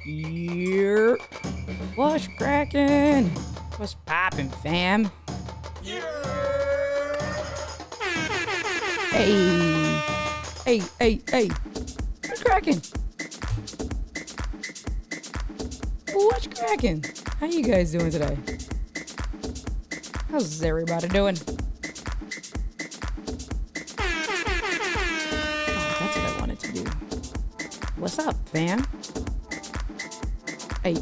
Yeah. What's cracking? What's poppin', fam? Yeah. Hey. What's cracking? What's cracking? How you guys doing today? How's everybody doing? Oh, that's what I wanted to do. What's up, fam? Hey.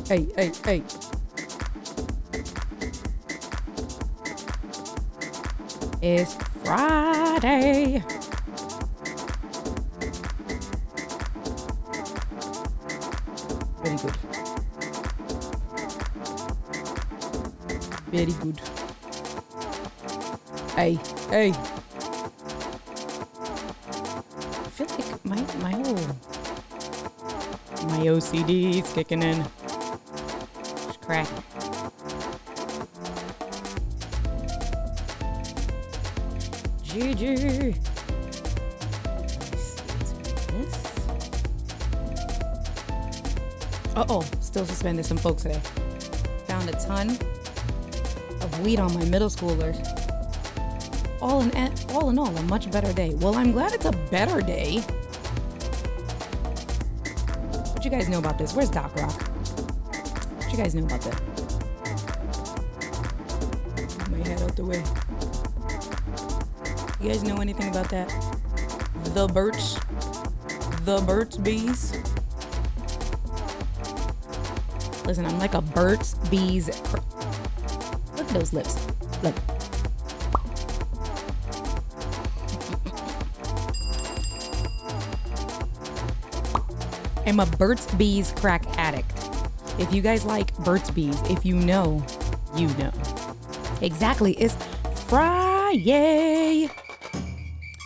It's Friday. Very good. Very good. Hey. I feel like my OCD is kicking in. It's cracking. GG. Uh-oh, still suspended some folks today. Found a ton of weed on my middle schoolers. All in all, a much better day. Well, I'm glad it's a better day. What you guys know about this? Where's Doc Rock? What you guys know about that? Move my head out the way. You guys know anything about that? The Burt's Bees. Listen, I'm like a Burt's Bees. Look at those lips. Look. I'm a Burt's Bees crack addict. If you guys like Burt's Bees, if you know, you know. Exactly. It's Friday.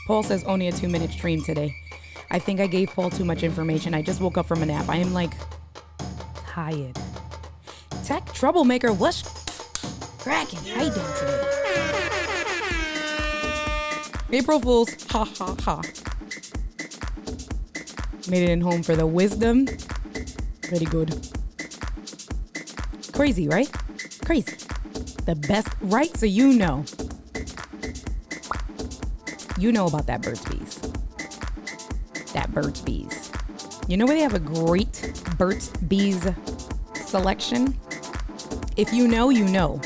Paul says only a 2-minute stream today. I think I gave Paul too much information. I just woke up from a nap. I am like tired. Tech troublemaker, what's cracking? How you doing today? April Fools, ha ha ha. Made it in home for the wisdom. Very good. Crazy, right? Crazy. The best, right? So you know. You know about that Burt's Bees. That Burt's Bees. You know where they have a great Burt's Bees selection? If you know, you know.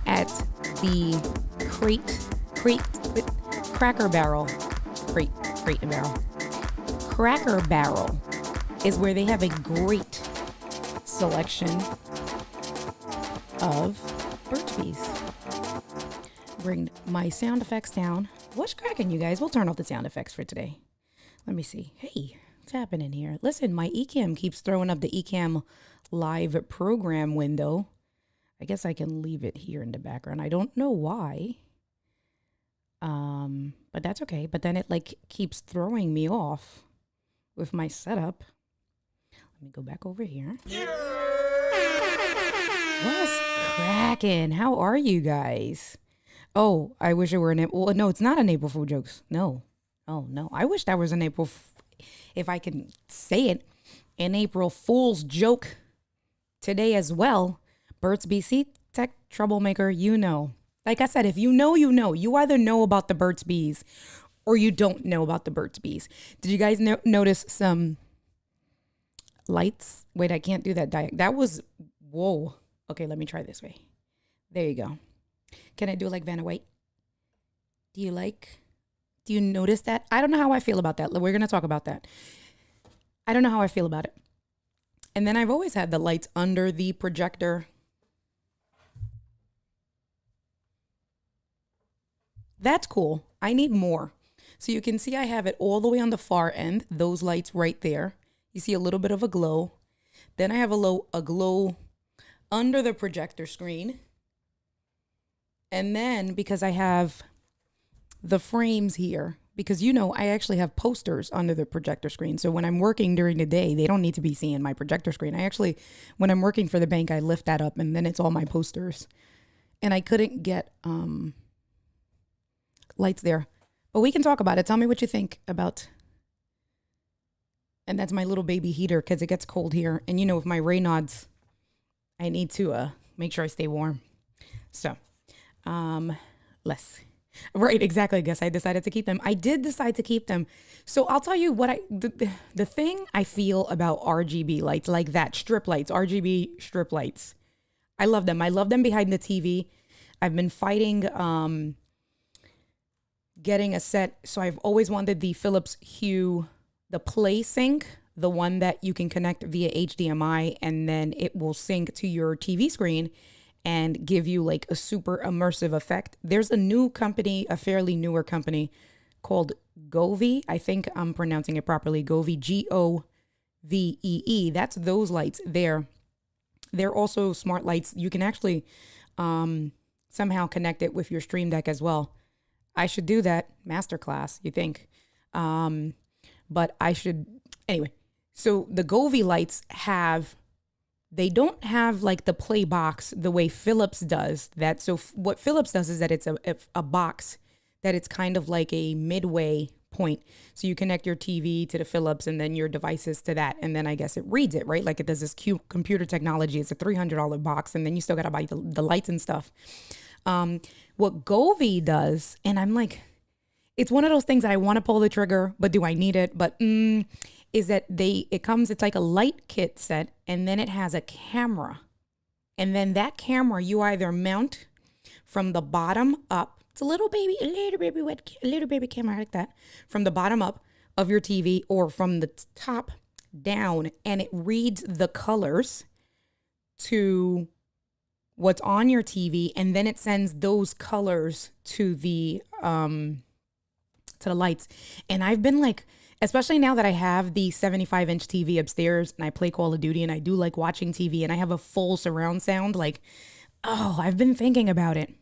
At the Cracker Barrel. Crate and Barrel. Cracker Barrel is where they have a great selection of Burt's Bees. Bring my sound effects down. What's cracking, you guys? We'll turn off the sound effects for today. Let me see. Hey, what's happening here? Listen, my Ecamm keeps throwing up the Ecamm live program window. I guess I can leave it here in the background. I don't know why. But that's okay. But then it like keeps throwing me off with my setup. Let me go back over here. Yeah! What's cracking? How are you guys? Oh, I wish it were an April. Well, no, it's not an April Fool jokes. No. Oh, no. I wish that was an April, if I can say it, an April Fool's joke today as well. Burt's BC Tech troublemaker, you know. Like I said, if you know, you know. You either know about the Burt's Bees or you don't know about the Burt's Bees. Did you guys notice some lights? Wait, I can't do that. That was, whoa. Okay, let me try this way. There you go. Can I do it like Vanna White? Do you notice that? I don't know how I feel about that. We're going to talk about that. I don't know how I feel about it. And then I've always had the lights under the projector. That's cool. I need more. So you can see I have it all the way on the far end. Those lights right there. You see a little bit of a glow. Then I have a glow under the projector screen. And then because I have the frames here, because you know I actually have posters under the projector screen. So when I'm working during the day, they don't need to be seeing my projector screen. I actually, when I'm working for the bank, I lift that up and then it's all my posters. And I couldn't get lights there. But we can talk about it. Tell me what you think about And that's my little baby heater because it gets cold here. And you know, with my Raynaud's, I need to make sure I stay warm. So, less. Right, exactly. I guess I decided to keep them. I did decide to keep them. So I'll tell you what the thing I feel about RGB lights, like that, strip lights, RGB strip lights. I love them. I love them behind the TV. I've been fighting getting a set. So I've always wanted the Philips Hue, the Play Sync, the one that you can connect via HDMI and then it will sync to your TV screen and give you like a super immersive effect. There's a new company, a fairly newer company called Govee. I think I'm pronouncing it properly. Govee, Govee. That's those lights there. They're also smart lights. You can actually somehow connect it with your Stream Deck as well. I should do that masterclass, you think? But I should, anyway. So the Govee lights they don't have like the play box the way Philips does that. So what Philips does is that it's a box that it's kind of like a midway point. So you connect your TV to the Philips and then your devices to that. And then I guess it reads it, right? Like it does this cute computer technology. It's a $300 box. And then you still got to buy the lights and stuff. What Govee does, and I'm like, it's one of those things that I want to pull the trigger, but do I need it? But is that it's like a light kit set, and then it has a camera. And then that camera, you either mount from the bottom up. It's a little baby camera like that. From the bottom up of your TV or from the top down, and it reads the colors to what's on your TV, and then it sends those colors to the lights. And I've been like, especially now that I have the 75-inch TV upstairs and I play Call of Duty and I do like watching TV and I have a full surround sound, like, oh, I've been thinking about it.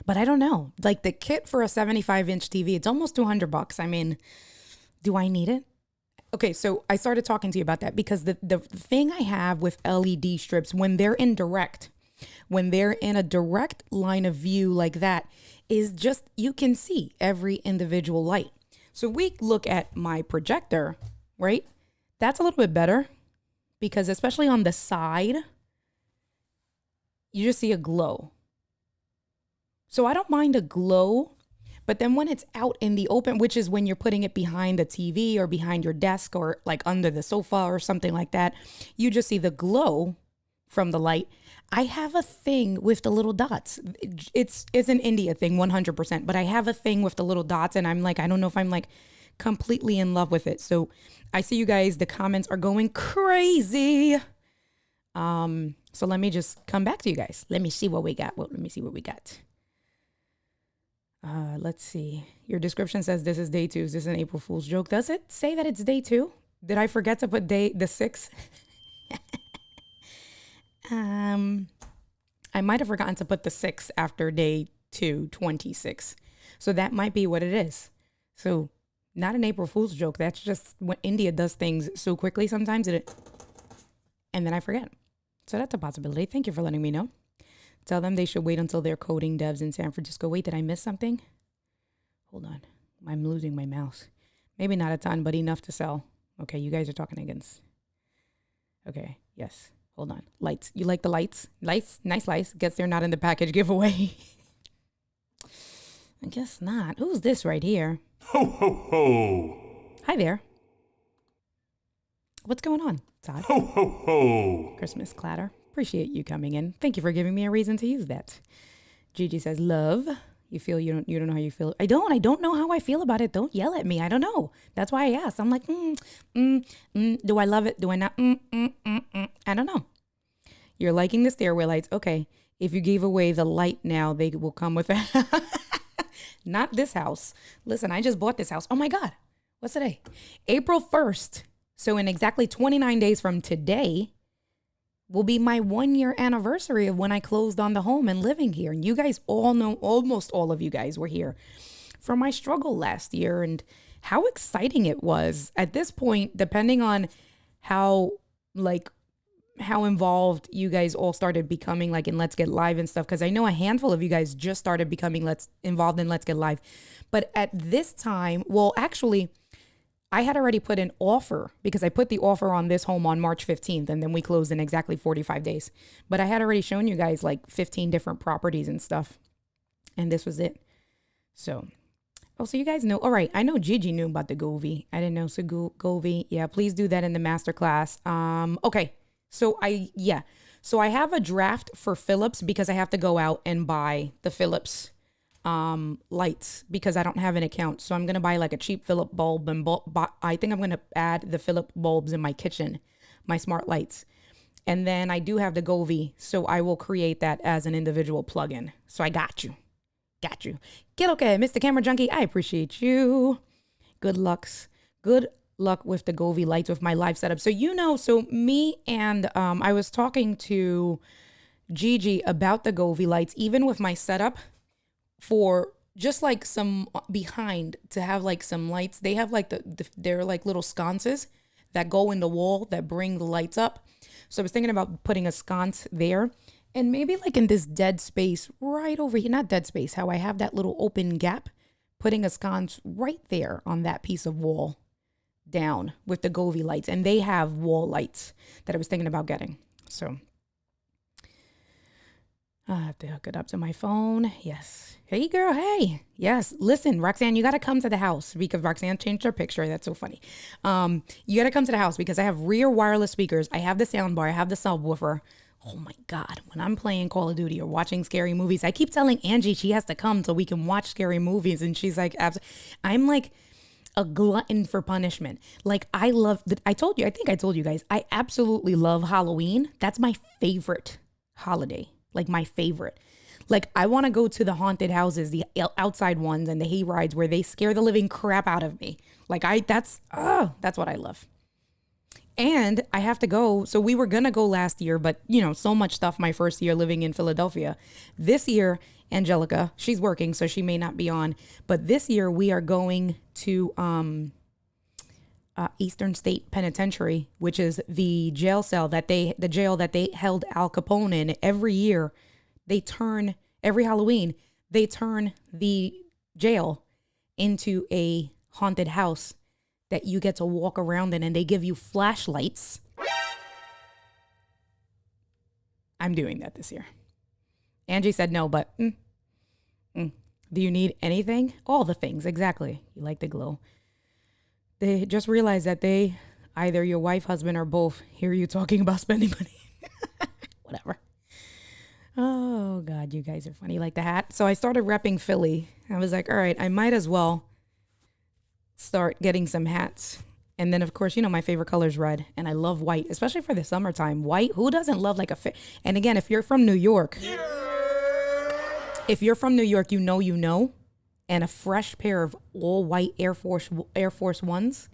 But I don't know. Like the kit for a 75-inch TV, it's almost $200. I mean, do I need it? Okay, so I started talking to you about that because the thing I have with LED strips, when they're in a direct line of view like that, is just, you can see every individual light. So we look at my projector, right? That's a little bit better because especially on the side, you just see a glow. So I don't mind a glow, but then when it's out in the open, which is when you're putting it behind the TV or behind your desk or like under the sofa or something like that, you just see the glow from the light. I have a thing with the little dots. It's an India thing, 100%, but I have a thing with the little dots and I'm like, I don't know if I'm like completely in love with it. So I see you guys, the comments are going crazy. So let me just come back to you guys. Let me see what we got. Let me see what we got. Let's see. Your description says this is day 2. Is this an April Fool's joke? Does it say that it's day 2? Did I forget to put the 6? I might have forgotten to put the 6 after day 2, 26. So that might be what it is. So not an April Fool's joke. That's just when India does things so quickly sometimes and then I forget. So that's a possibility. Thank you for letting me know. Tell them they should wait until they're coding devs in San Francisco. Wait, did I miss something? Hold on. I'm losing my mouse. Maybe not a ton, but enough to sell. Okay, you guys are talking against. Okay, yes. Hold on. Lights. You like the lights? Lights? Nice lights. Guess they're not in the package giveaway. I guess not. Who's this right here? Ho, ho, ho. Hi there. What's going on, Todd? Ho, ho, ho. Christmas clatter. Appreciate you coming in. Thank you for giving me a reason to use that. Gigi says, love. You feel you don't know how you feel. I don't know how I feel about it. Don't yell at me. I don't know. That's why I asked. I'm like, do I love it? Do I not? I don't know. You're liking the stairway lights. Okay. If you gave away the light now, they will come with it. Not this house. Listen, I just bought this house. Oh my God. What's today? April 1st. So in exactly 29 days from today will be my 1-year anniversary of when I closed on the home and living here. And you guys all know, almost all of you guys were here for my struggle last year and how exciting it was. At this point, depending on how involved you guys all started becoming like in Let's Get Live and stuff, because I know a handful of you guys just started becoming involved in Let's Get Live. But at this time, well, actually, I had already put an offer because I put the offer on this home on March 15th and then we closed in exactly 45 days. But I had already shown you guys like 15 different properties and stuff. And this was it. So, oh, so you guys know. All right. I know Gigi knew about the Govee. I didn't know. So Govee. Yeah, please do that in the masterclass. Okay. So So I have a draft for Philips because I have to go out and buy the Philips lights because I don't have an account. So I'm going to buy like a cheap Philip bulb and I think I'm going to add the Philip bulbs in my kitchen, my smart lights. And then I do have the Govee, so I will create that as an individual plugin. So I got you. Get okay, Mr. Camera Junkie. I appreciate you. Good luck with the Govee lights with my live setup. So so me and I was talking to Gigi about the Govee lights, even with my setup for just like some behind to have like some lights. They have like they're like little sconces that go in the wall that bring the lights up. So I was thinking about putting a sconce there and maybe like in this dead space right over here, not dead space, how I have that little open gap, putting a sconce right there on that piece of wall down with the Govee lights. And they have wall lights that I was thinking about getting. So I have to hook it up to my phone. Yes. Hey, girl. Hey. Yes. Listen, Roxanne, you got to come to the house because Roxanne changed her picture. That's so funny. You got to come to the house because I have rear wireless speakers. I have the sound bar. I have the subwoofer. Oh my God. When I'm playing Call of Duty or watching scary movies, I keep telling Angie she has to come so we can watch scary movies. And she's like, I'm like a glutton for punishment. Like I think I told you guys, I absolutely love Halloween. That's my favorite holiday. Like my favorite. Like I want to go to the haunted houses, the outside ones and the hay rides where they scare the living crap out of me. Like that's what I love. And I have to go. So we were going to go last year, but so much stuff my first year living in Philadelphia. This year, Angelica, she's working, so she may not be on. But this year we are going to Eastern State Penitentiary, which is the jail that they held Al Capone in. Every year, every Halloween, they turn the jail into a haunted house that you get to walk around in, and they give you flashlights. I'm doing that this year. Angie said no, but do you need anything? All the things, exactly. You like the glow. They just realized that either your wife, husband, or both hear you talking about spending money. Whatever. Oh, God, you guys are funny. Like the hat. So I started repping Philly. I was like, all right, I might as well start getting some hats. And then, of course, my favorite color is red. And I love white, especially for the summertime. White, who doesn't love like And again, if you're from New York, you know. And a fresh pair of all white Air Force Ones.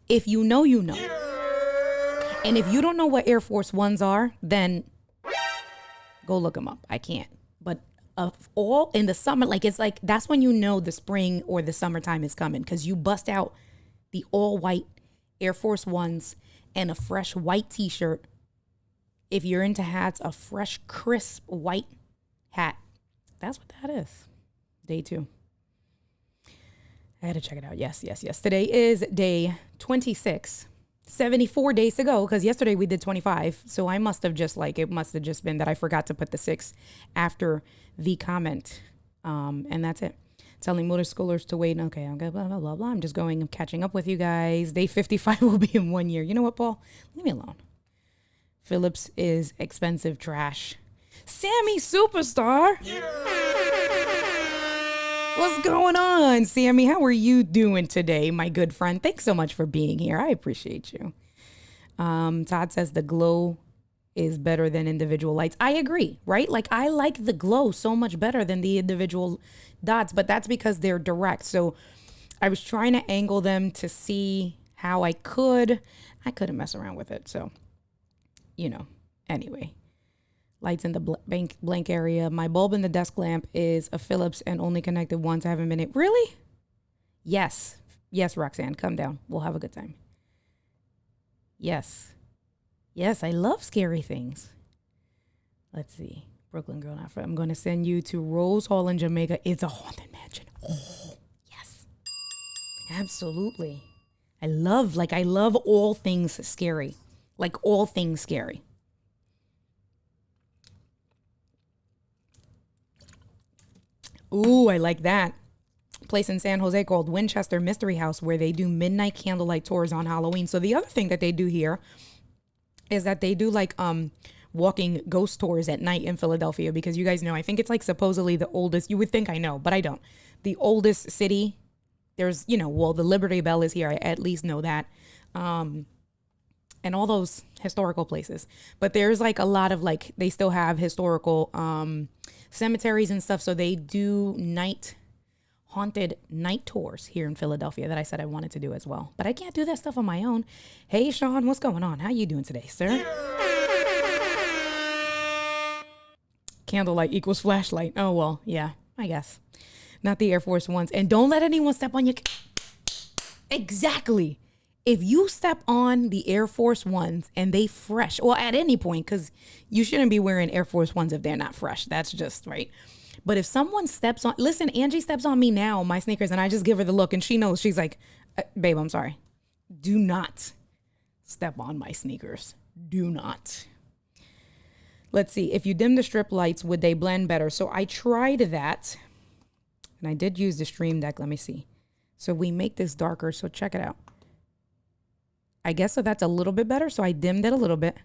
If you know. And if you don't know what Air Force Ones are, then go look them up. I can't. But all in the summer, it's like that's when the spring or the summertime is coming because you bust out the all white Air Force Ones and a fresh white T-shirt. If you're into hats, a fresh, crisp white hat. That's what that is. Day 2. I had to check it out. Yes. Today is day 26. 74 days to go because yesterday we did 25. So I must have it must have just been that I forgot to put the 6 after the comment. And that's it. Telling motor schoolers to wait. Okay, I'm blah, blah, blah, blah. I'm just I'm catching up with you guys. Day 55 will be in 1 year. You know what, Paul? Leave me alone. Philips is expensive trash. Sammy Superstar. What's going on, Sammy? How are you doing today, my good friend? Thanks so much for being here. I appreciate you. Todd says the glow is better than individual lights. I agree, right? Like I like the glow so much better than the individual dots, but that's because they're direct. So I was trying to angle them to see how I couldn't mess around with it. So, anyway. Lights in the blank area. My bulb in the desk lamp is a Philips and only connected once. I haven't been it. Really? Yes, Roxanne, come down. We'll have a good time. Yes, I love scary things. Let's see. Brooklyn Girl. I'm going to send you to Rose Hall in Jamaica. It's a haunted mansion. Oh, yes. Absolutely. I love all things scary. Like all things scary. Ooh, I like that. Place in San Jose called Winchester Mystery House, where they do midnight candlelight tours on Halloween. So the other thing that they do here is that they do like walking ghost tours at night in Philadelphia, because you guys know, I think it's like supposedly the oldest, you would think I know, but I don't. The oldest city. There's, well, the Liberty Bell is here. I at least know that. And all those historical places. But there's like a lot of like, they still have historical cemeteries and stuff. So they do haunted night tours here in Philadelphia that I said I wanted to do as well. But I can't do that stuff on my own. Hey, Sean, what's going on? How you doing today, sir? Candlelight equals flashlight. Oh, well, yeah, I guess. Not the Air Force Ones. And don't let anyone step on your... Exactly. If you step on the Air Force Ones and they fresh, well, at any point, because you shouldn't be wearing Air Force Ones if they're not fresh. That's just right. But if someone steps on... Listen, Angie steps on me now, my sneakers, and I just give her the look, and she knows. She's like, babe, I'm sorry. Do not step on my sneakers. Do not. Let's see. If you dim the strip lights, would they blend better? So I tried that. And I did use the Stream Deck. Let me see. So we make this darker. So check it out. I guess so that's a little bit better. So I dimmed it a little bit.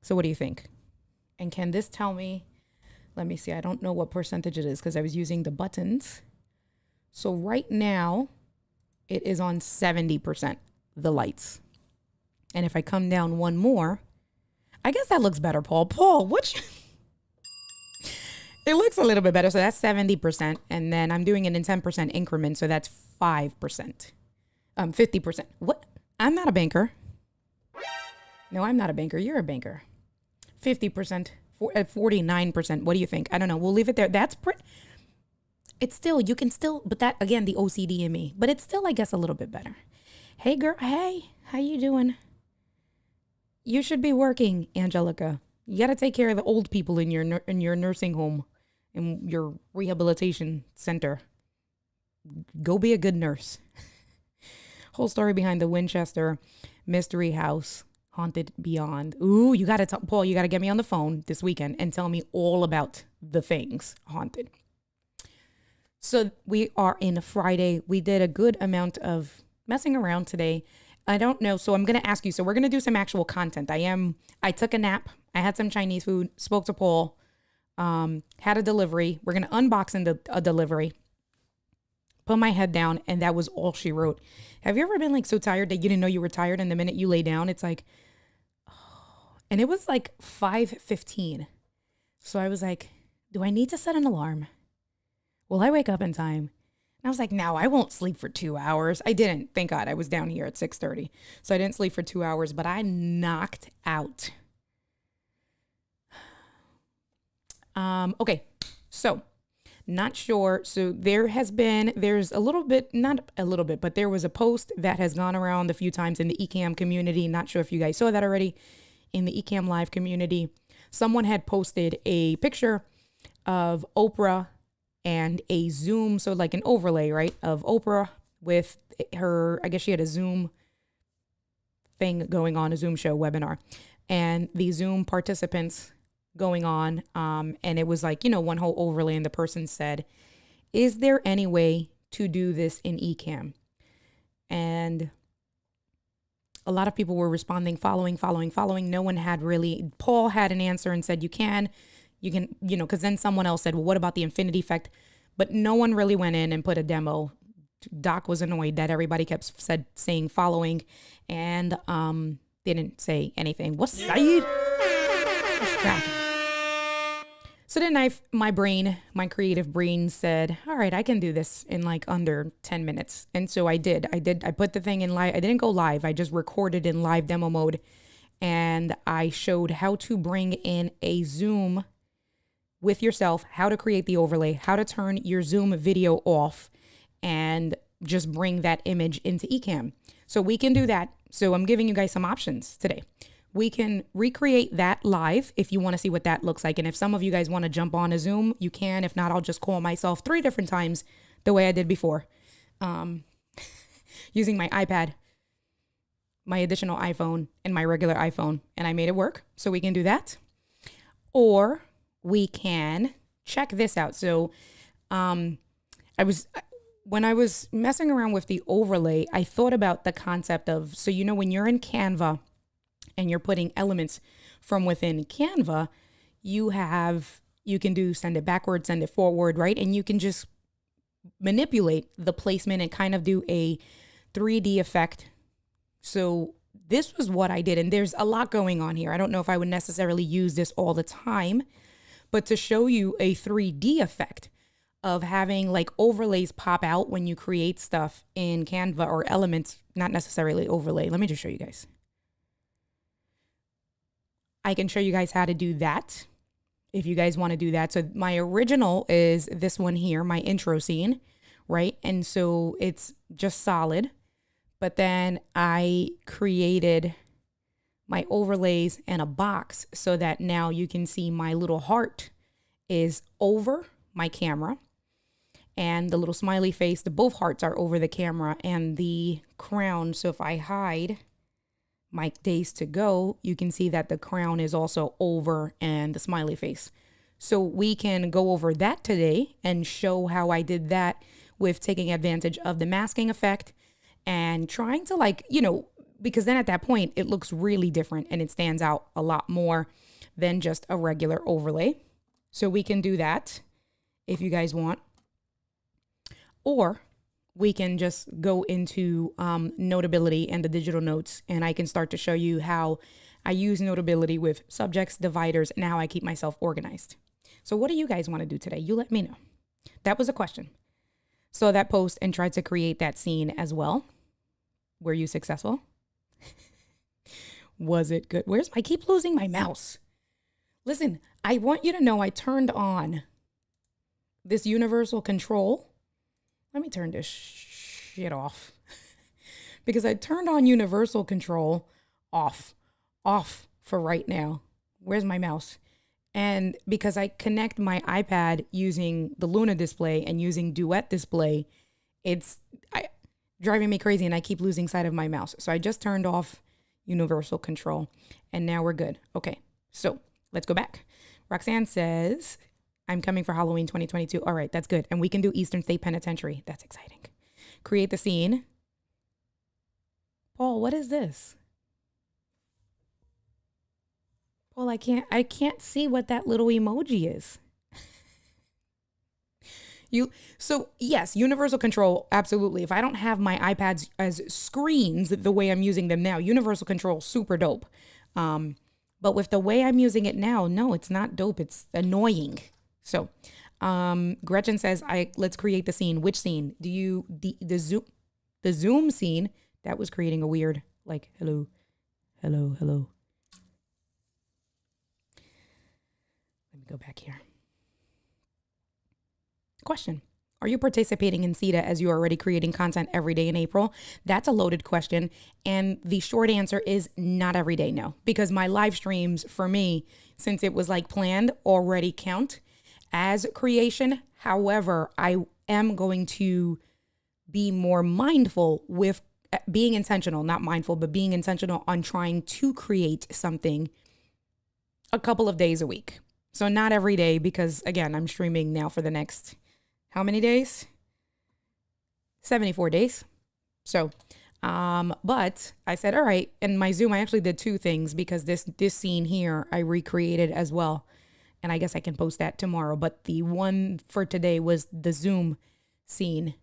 So what do you think? And can this tell me? Let me see. I don't know what percentage it is because I was using the buttons. So right now it is on 70%, the lights. And if I come down one more, I guess that looks better, Paul. Paul, what? It looks a little bit better. So that's 70%. And then I'm doing it in 10% increments. So that's 5%. 50%. What? I'm not a banker. No, I'm not a banker. You're a banker. 50%. At 49%. What do you think? I don't know. We'll leave it there. That's pretty. It's still, you can still, but that, again, the OCD in me. But it's still, I guess, a little bit better. Hey, girl. Hey, how you doing? You should be working, Angelica. You got to take care of the old people in your nursing home, in your rehabilitation center. Go be a good nurse. Whole story behind the Winchester Mystery House Haunted Beyond. Ooh, you got to Paul, you got to get me on the phone this weekend and tell me all about the things haunted. So we are in Friday. We did a good amount of messing around today. I don't know. So I'm going to ask you. So we're going to do some actual content. I took a nap. I had some Chinese food, spoke to Paul, had a delivery. We're going to unbox a delivery, put my head down, and that was all she wrote. Have you ever been like so tired that you didn't know you were tired, and the minute you lay down, it's like, oh. And it was like 5:15. So I was like, do I need to set an alarm? Will I wake up in time? And I was like, no, I won't sleep for 2 hours. I didn't. Thank God. I was down here at 6:30. So I didn't sleep for 2 hours, but I knocked out. Okay. So not sure. So there's a little bit, not a little bit, but there was a post that has gone around a few times in the Ecamm community. Not sure if you guys saw that already in the Ecamm live community. Someone had posted a picture of Oprah and a Zoom. So like an overlay, right? Of Oprah with her, I guess she had a Zoom thing going on, a Zoom show webinar, and the Zoom participants going on. And it was like, one whole overlay, and the person said, is there any way to do this in Ecamm? And a lot of people were responding, following. No one had really. Paul had an answer and said, you can, because then someone else said, well, what about the infinity effect? But no one really went in and put a demo. Doc was annoyed that everybody kept saying following, and didn't say anything. What's Saeed? What's cracking? So then my creative brain said, all right, I can do this in like under 10 minutes. And so I did. I put the thing in live. I didn't go live. I just recorded in live demo mode. And I showed how to bring in a Zoom with yourself, how to create the overlay, how to turn your Zoom video off, and just bring that image into Ecamm. So we can do that. So I'm giving you guys some options today. We can recreate that live if you want to see what that looks like. And if some of you guys want to jump on a Zoom, you can. If not, I'll just call myself 3 different times the way I did before. using my iPad, my additional iPhone, and my regular iPhone, and I made it work. So we can do that. Or we can check this out. So when I was messing around with the overlay, I thought about the concept of, so when you're in Canva and you're putting elements from within Canva, you can do send it backward, send it forward, right? And you can just manipulate the placement and kind of do a 3D effect. So this was what I did. And there's a lot going on here. I don't know if I would necessarily use this all the time, but to show you a 3D effect of having like overlays pop out when you create stuff in Canva, or elements, not necessarily overlay. Let me just show you guys. I can show you guys how to do that if you guys want to do that. So my original is this one here, my intro scene, right? And so it's just solid. But then I created my overlays and a box so that now you can see my little heart is over my camera, and the little smiley face, both hearts are over the camera, and the crown. So if I hide my days to go, you can see that the crown is also over and the smiley face. So we can go over that today and show how I did that with taking advantage of the masking effect and trying to because then at that point it looks really different and it stands out a lot more than just a regular overlay. So we can do that if you guys want. Or we can just go into Notability and the digital notes, and I can start to show you how I use Notability with subjects, dividers, and how I keep myself organized. So what do you guys want to do today? You let me know. That was a question. Saw that post and tried to create that scene as well. Were you successful? Was it good? I keep losing my mouse. Listen, I want you to know I turned on this universal control. Let me turn this shit off because I turned on universal control off for right now. Where's my mouse? And because I connect my iPad using the Luna display and using Duet display, it's driving me crazy and I keep losing sight of my mouse. So I just turned off universal control and now we're good. Okay, so let's go back. Roxanne says, I'm coming for Halloween 2022. All right, that's good. And we can do Eastern State Penitentiary. That's exciting. Create the scene. Paul, what is this? Paul, I can't see what that little emoji is. So yes, universal control, absolutely. If I don't have my iPads as screens the way I'm using them now, universal control, super dope. But with the way I'm using it now, no, it's not dope. It's annoying. So, Gretchen says, let's create the scene. Which scene? The Zoom scene that was creating a weird, hello. Let me go back here. Question. Are you participating in CETA as you are already creating content every day in April? That's a loaded question. And the short answer is not every day, no. Because my live streams for me, since it was planned, already count as creation. However, I am going to be more mindful with being intentional, not mindful, but being intentional on trying to create something a couple of days a week. So not every day, because again, I'm streaming now for the next, how many days? 74 days. So, but I said, all right. In my Zoom, I actually did two things because this scene here, I recreated as well. And I guess I can post that tomorrow. But the one for today was the Zoom scene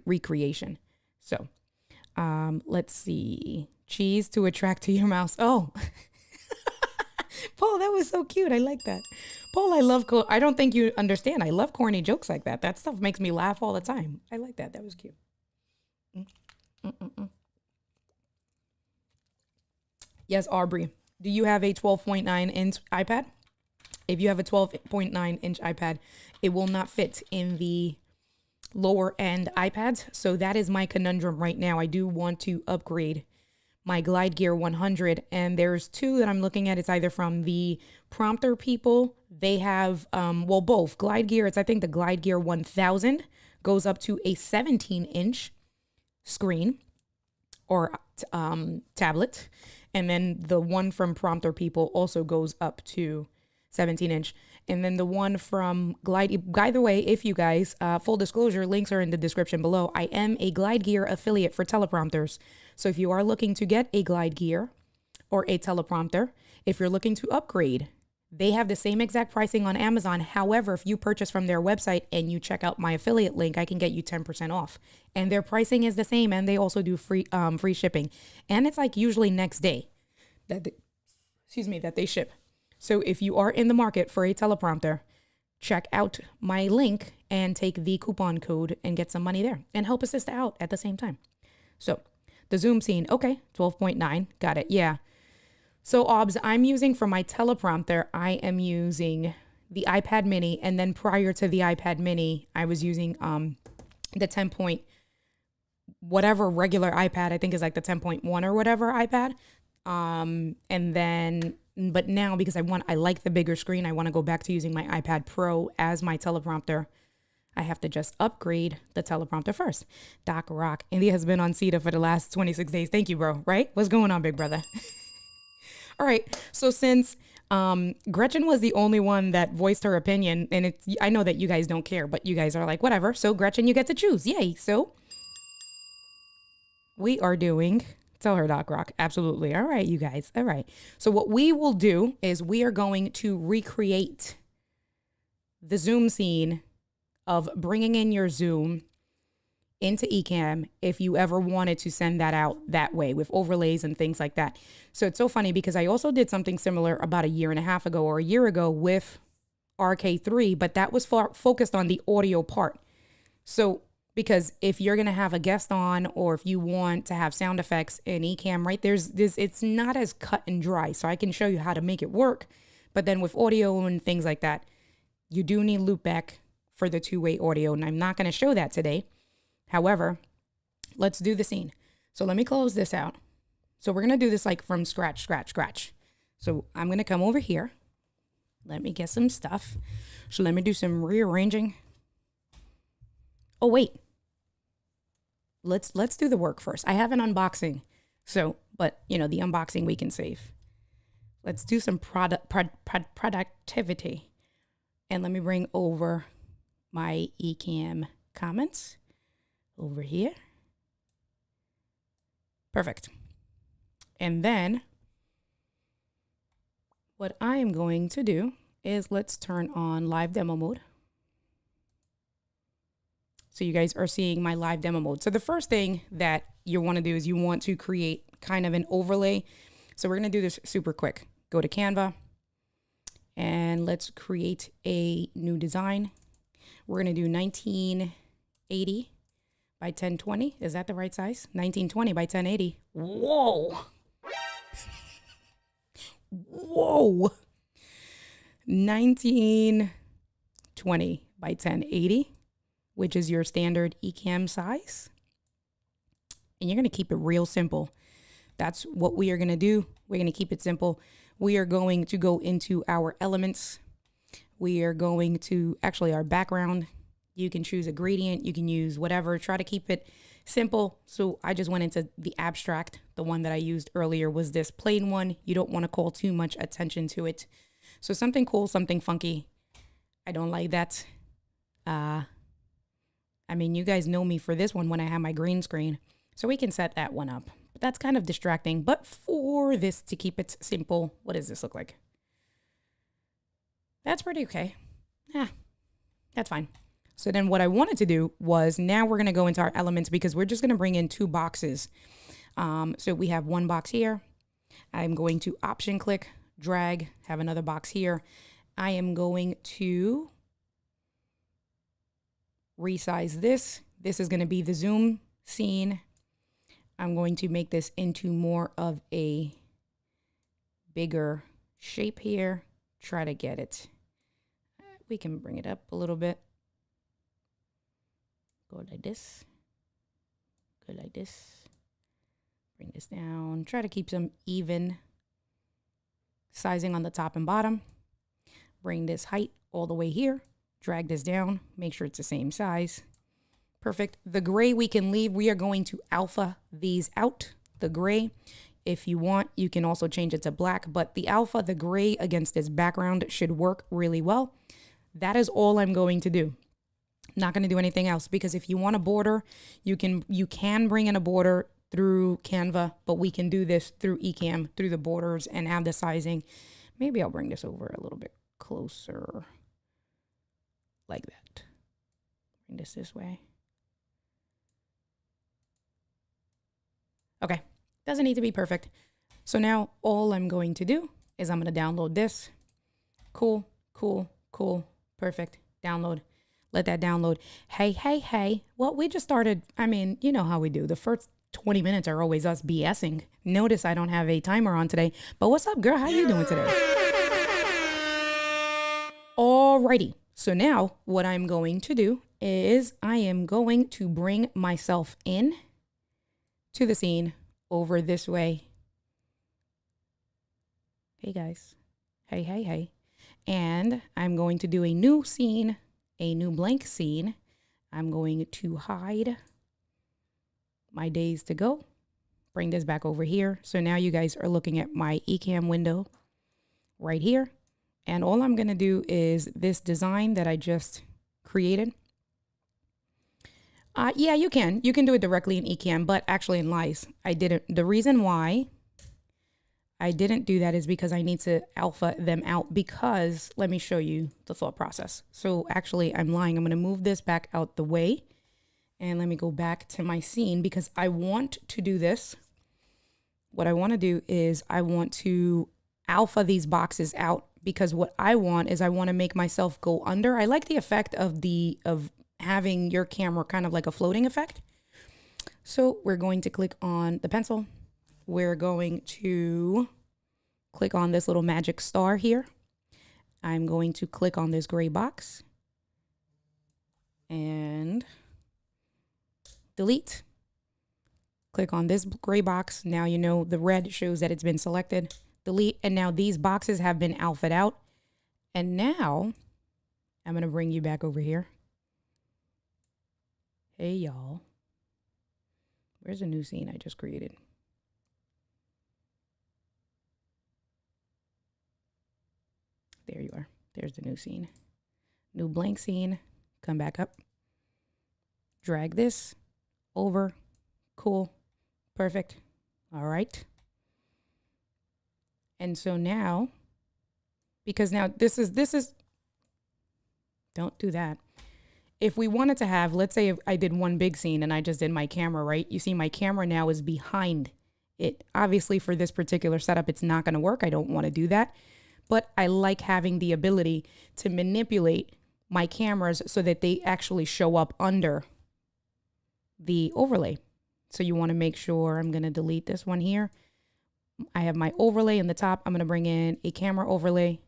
recreation. So let's see. Cheese to attract to your mouse. Oh, Paul, that was so cute. I like that. Paul, I don't think you understand. I love corny jokes like that. That stuff makes me laugh all the time. I like that. That was cute. Yes, Aubrey. Do you have a 12.9 inch iPad? If you have a 12.9 inch iPad, it will not fit in the lower end iPads. So that is my conundrum right now. I do want to upgrade my Glide Gear 100. And there's two that I'm looking at. It's either from the Prompter people. They have, both. Glide Gear, I think the Glide Gear 1000 goes up to a 17 inch screen. or tablet. And then the one from Prompter People also goes up to 17-inch. And then the one from Glide, by the way, if you guys, full disclosure, links are in the description below. I am a Glide Gear affiliate for teleprompters. So if you are looking to get a Glide Gear or a teleprompter, if you're looking to upgrade, they have the same exact pricing on Amazon. However, if you purchase from their website and you check out my affiliate link, I can get you 10% off. And their pricing is the same, and they also do free shipping. And it's like usually next day that they ship. So if you are in the market for a teleprompter, check out my link and take the coupon code and get some money there and help a sister out at the same time. So the Zoom scene, okay, 12.9, got it, yeah. So OBS, I'm using for my teleprompter, I am using the iPad mini. And then prior to the iPad mini, I was using the 10 point, whatever regular iPad, I think is like the 10.1 or whatever iPad. And then, but now because I like the bigger screen, I want to go back to using my iPad Pro as my teleprompter. I have to just upgrade the teleprompter first. Doc Rock, India has been on CETA for the last 26 days. Thank you, bro, right? What's going on, big brother? All right. So since Gretchen was the only one that voiced her opinion, and I know that you guys don't care, but you guys are like, whatever. So Gretchen, you get to choose. Yay. So we are doing, tell her, Doc Rock. Absolutely. All right, you guys. All right. So what we will do is we are going to recreate the Zoom scene of bringing in your Zoom into Ecamm if you ever wanted to send that out that way with overlays and things like that. So it's so funny because I also did something similar about a year and a half ago or a year ago with RK3, but that was focused on the audio part. So because if you're going to have a guest on or if you want to have sound effects in Ecamm, right, there's this, it's not as cut and dry. So I can show you how to make it work. But then with audio and things like that, you do need loopback for the two-way audio. And I'm not going to show that today. However, let's do the scene. So let me close this out. So we're going to do this like from scratch. So I'm going to come over here. Let me get some stuff. So let me do some rearranging. Oh, wait. Let's do the work first. I have an unboxing. So, but you know, the unboxing we can save. Let's do some productivity. And let me bring over my Ecamm comments. Over here. Perfect. And then what I am going to do is let's turn on live demo mode. So you guys are seeing my live demo mode. So the first thing that you want to do is you want to create kind of an overlay. So we're going to do this super quick. Go to Canva and let's create a new design. We're going to do 1980 by 1020. Is that the right size? 1920 by 1080. Whoa. Whoa. 1920 by 1080, which is your standard Ecamm size. And you're going to keep it real simple. That's what we are going to do. We're going to keep it simple. We are going to go into our elements. We are going to actually our background. You can choose a gradient. You can use whatever. Try to keep it simple. So I just went into the abstract. The one that I used earlier was this plain one. You don't want to call too much attention to it. So something cool, something funky. I don't like that. I mean, you guys know me for this one when I have my green screen. So we can set that one up. But that's kind of distracting. But for this, to keep it simple, what does this look like? That's pretty okay. Yeah, that's fine. So then what I wanted to do was now we're going to go into our elements because we're just going to bring in two boxes. So we have one box here. I'm going to option click, drag, have another box here. I am going to resize this. This is going to be the Zoom scene. I'm going to make this into more of a bigger shape here. Try to get it. We can bring it up a little bit. Go like this. Go like this. Bring this down. Try to keep some even sizing on the top and bottom. Bring this height all the way here. Drag this down. Make sure it's the same size. Perfect. The gray we can leave. We are going to alpha these out. the gray. If you want, you can also change it to black, but the alpha, the gray against this background should work really well. That is all I'm going to do. Not going to do anything else, because if you want a border, you can bring in a border through Canva, but we can do this through Ecamm, through the borders, and have the sizing. Maybe I'll bring this over a little bit closer, like that. Bring this way. Okay, doesn't need to be perfect. So now all I'm going to do is I'm going to download this. Cool, cool, cool, perfect. Download. Let that download. Hey. Well, we just started. I mean, you know how we do. The first 20 minutes are always us BSing. Notice I don't have a timer on today. But what's up, girl? How you doing today? Alrighty. So now what I'm going to do is I am going to bring myself in to the scene over this way. Hey, guys. Hey. And I'm going to do a new scene. A new blank scene. I'm going to hide my days to go. Bring this back over here. So now you guys are looking at my Ecamm window right here. And all I'm going to do is this design that I just created. Yeah, you can do it directly in Ecamm, but actually in Lies, I didn't. The reason why I didn't do that is because I need to alpha them out, because let me show you the thought process. So actually I'm lying. I'm going to move this back out the way and let me go back to my scene, because I want to do this. What I want to do is I want to alpha these boxes out, because what I want is I want to make myself go under. I like the effect of having your camera kind of like a floating effect. So we're going to click on the pencil. We're going to click on this little magic star here. I'm going to click on this gray box and delete. Click on this gray box. Now you know the red shows that it's been selected. Delete. And now these boxes have been alphaed out. And now I'm going to bring you back over here. Hey, y'all. Where's the new scene I just created? There you are. There's the new scene. New blank scene. Come back up. Drag this over. Cool. Perfect. All right. And so now, because now this is, don't do that. If we wanted to have, let's say if I did one big scene and I just did my camera, right? You see my camera now is behind it. Obviously for this particular setup, it's not going to work. I don't want to do that. But I like having the ability to manipulate my cameras so that they actually show up under the overlay. So you want to make sure, I'm going to delete this one here. I have my overlay in the top. I'm going to bring in a camera overlay,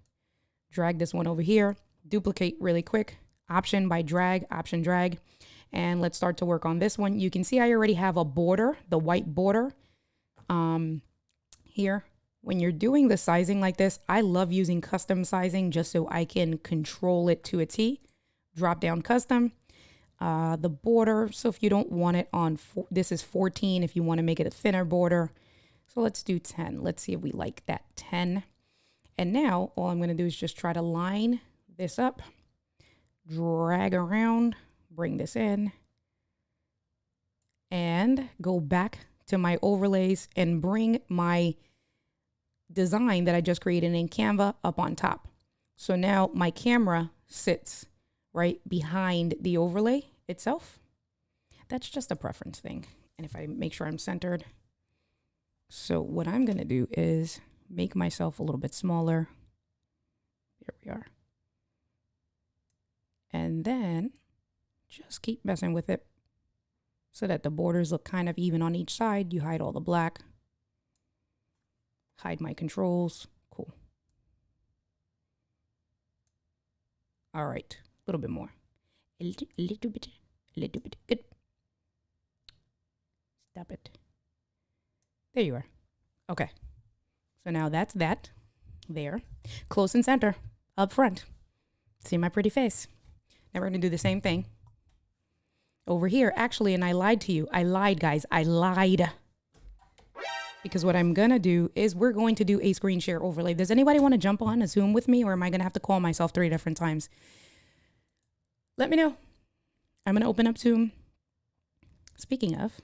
drag this one over here, duplicate really quick, option by drag, option drag. And let's start to work on this one. You can see I already have a border, the white border here. When you're doing the sizing like this, I love using custom sizing just so I can control it to a T. Drop down custom, the border. So if you don't want it on, this is 14. If you want to make it a thinner border. So let's do 10. Let's see if we like that 10. And now all I'm going to do is just try to line this up, drag around, bring this in, and go back to my overlays and bring my design that I just created in Canva up on top. So now my camera sits right behind the overlay itself. That's just a preference thing. And if I make sure I'm centered. So what I'm going to do is make myself a little bit smaller. There we are. And then just keep messing with it so that the borders look kind of even on each side. You hide all the black. Hide my controls. Cool. All right. A little bit more. A little bit. Good. Stop it. There you are. Okay. So now that's that. There. Close and center. Up front. See my pretty face. Now we're going to do the same thing. Over here. Actually, and I lied to you. I lied, guys. I lied. because what I'm going to do is we're going to do a screen share overlay. Does anybody want to jump on a Zoom with me, or am I going to have to call myself 3 different times? Let me know. I'm going to open up Zoom. Speaking of,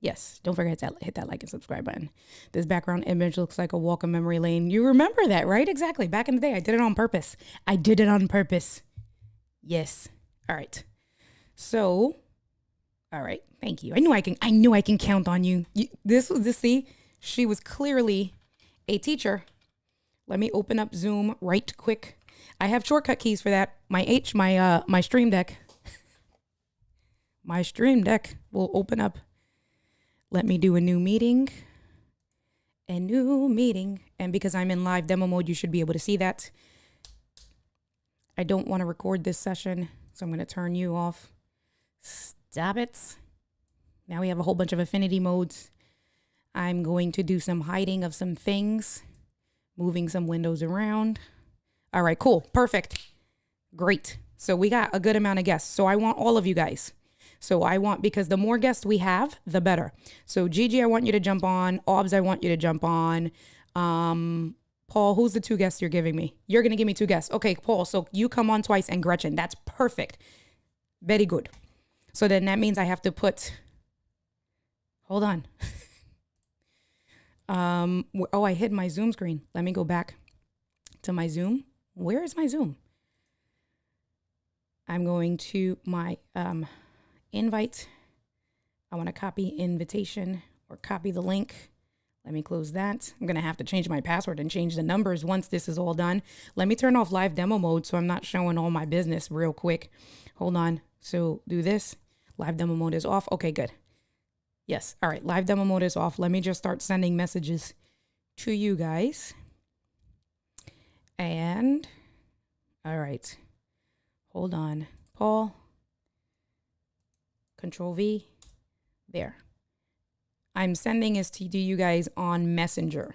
yes, don't forget to hit that like and subscribe button. This background image looks like a walk of memory lane. You remember that, right? Exactly. Back in the day, I did it on purpose. I did it on purpose. Yes. All right. So, all right. Thank you. I knew I can count on you. See, she was clearly a teacher. Let me open up Zoom right quick. I have shortcut keys for that. My Stream Deck. My Stream Deck will open up. Let me do a new meeting. And because I'm in live demo mode, you should be able to see that. I don't want to record this session, so I'm going to turn you off. Stop it. Now we have a whole bunch of affinity modes. I'm going to do some hiding of some things, moving some windows around. All right, cool. Perfect. Great. So we got a good amount of guests. So I want all of you guys. Because the more guests we have, the better. So Gigi, I want you to jump on. Obs, I want you to jump on. Paul, who's the 2 guests you're giving me? You're going to give me 2 guests. Okay, Paul, so you come on twice, and Gretchen. That's perfect. Very good. So then that means I have to put, hold on. I hid my Zoom screen. Let me go back to my Zoom. Where is my Zoom? I'm going to my invite. I want to copy invitation or copy the link. Let me close that. I'm going to have to change my password and change the numbers once this is all done. Let me turn off live demo mode so I'm not showing all my business real quick. Hold on. So do this. Live demo mode is off. Okay, good. Yes. All right. Live demo mode is off. Let me just start sending messages to you guys. And all right. Hold on. Paul. Control V. There. I'm sending this to you guys on Messenger.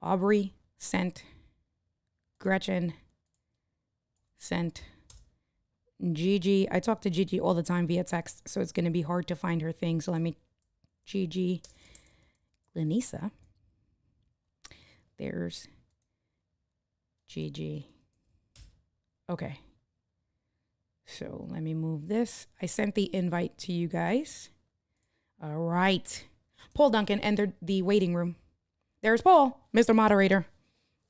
Aubrey sent. Gretchen sent. Gigi. I talk to Gigi all the time via text, so it's going to be hard to find her thing. So let me, Gigi, Lenisa. There's Gigi. Okay. So let me move this. I sent the invite to you guys. All right. Paul Duncan entered the waiting room. There's Paul, Mr. Moderator.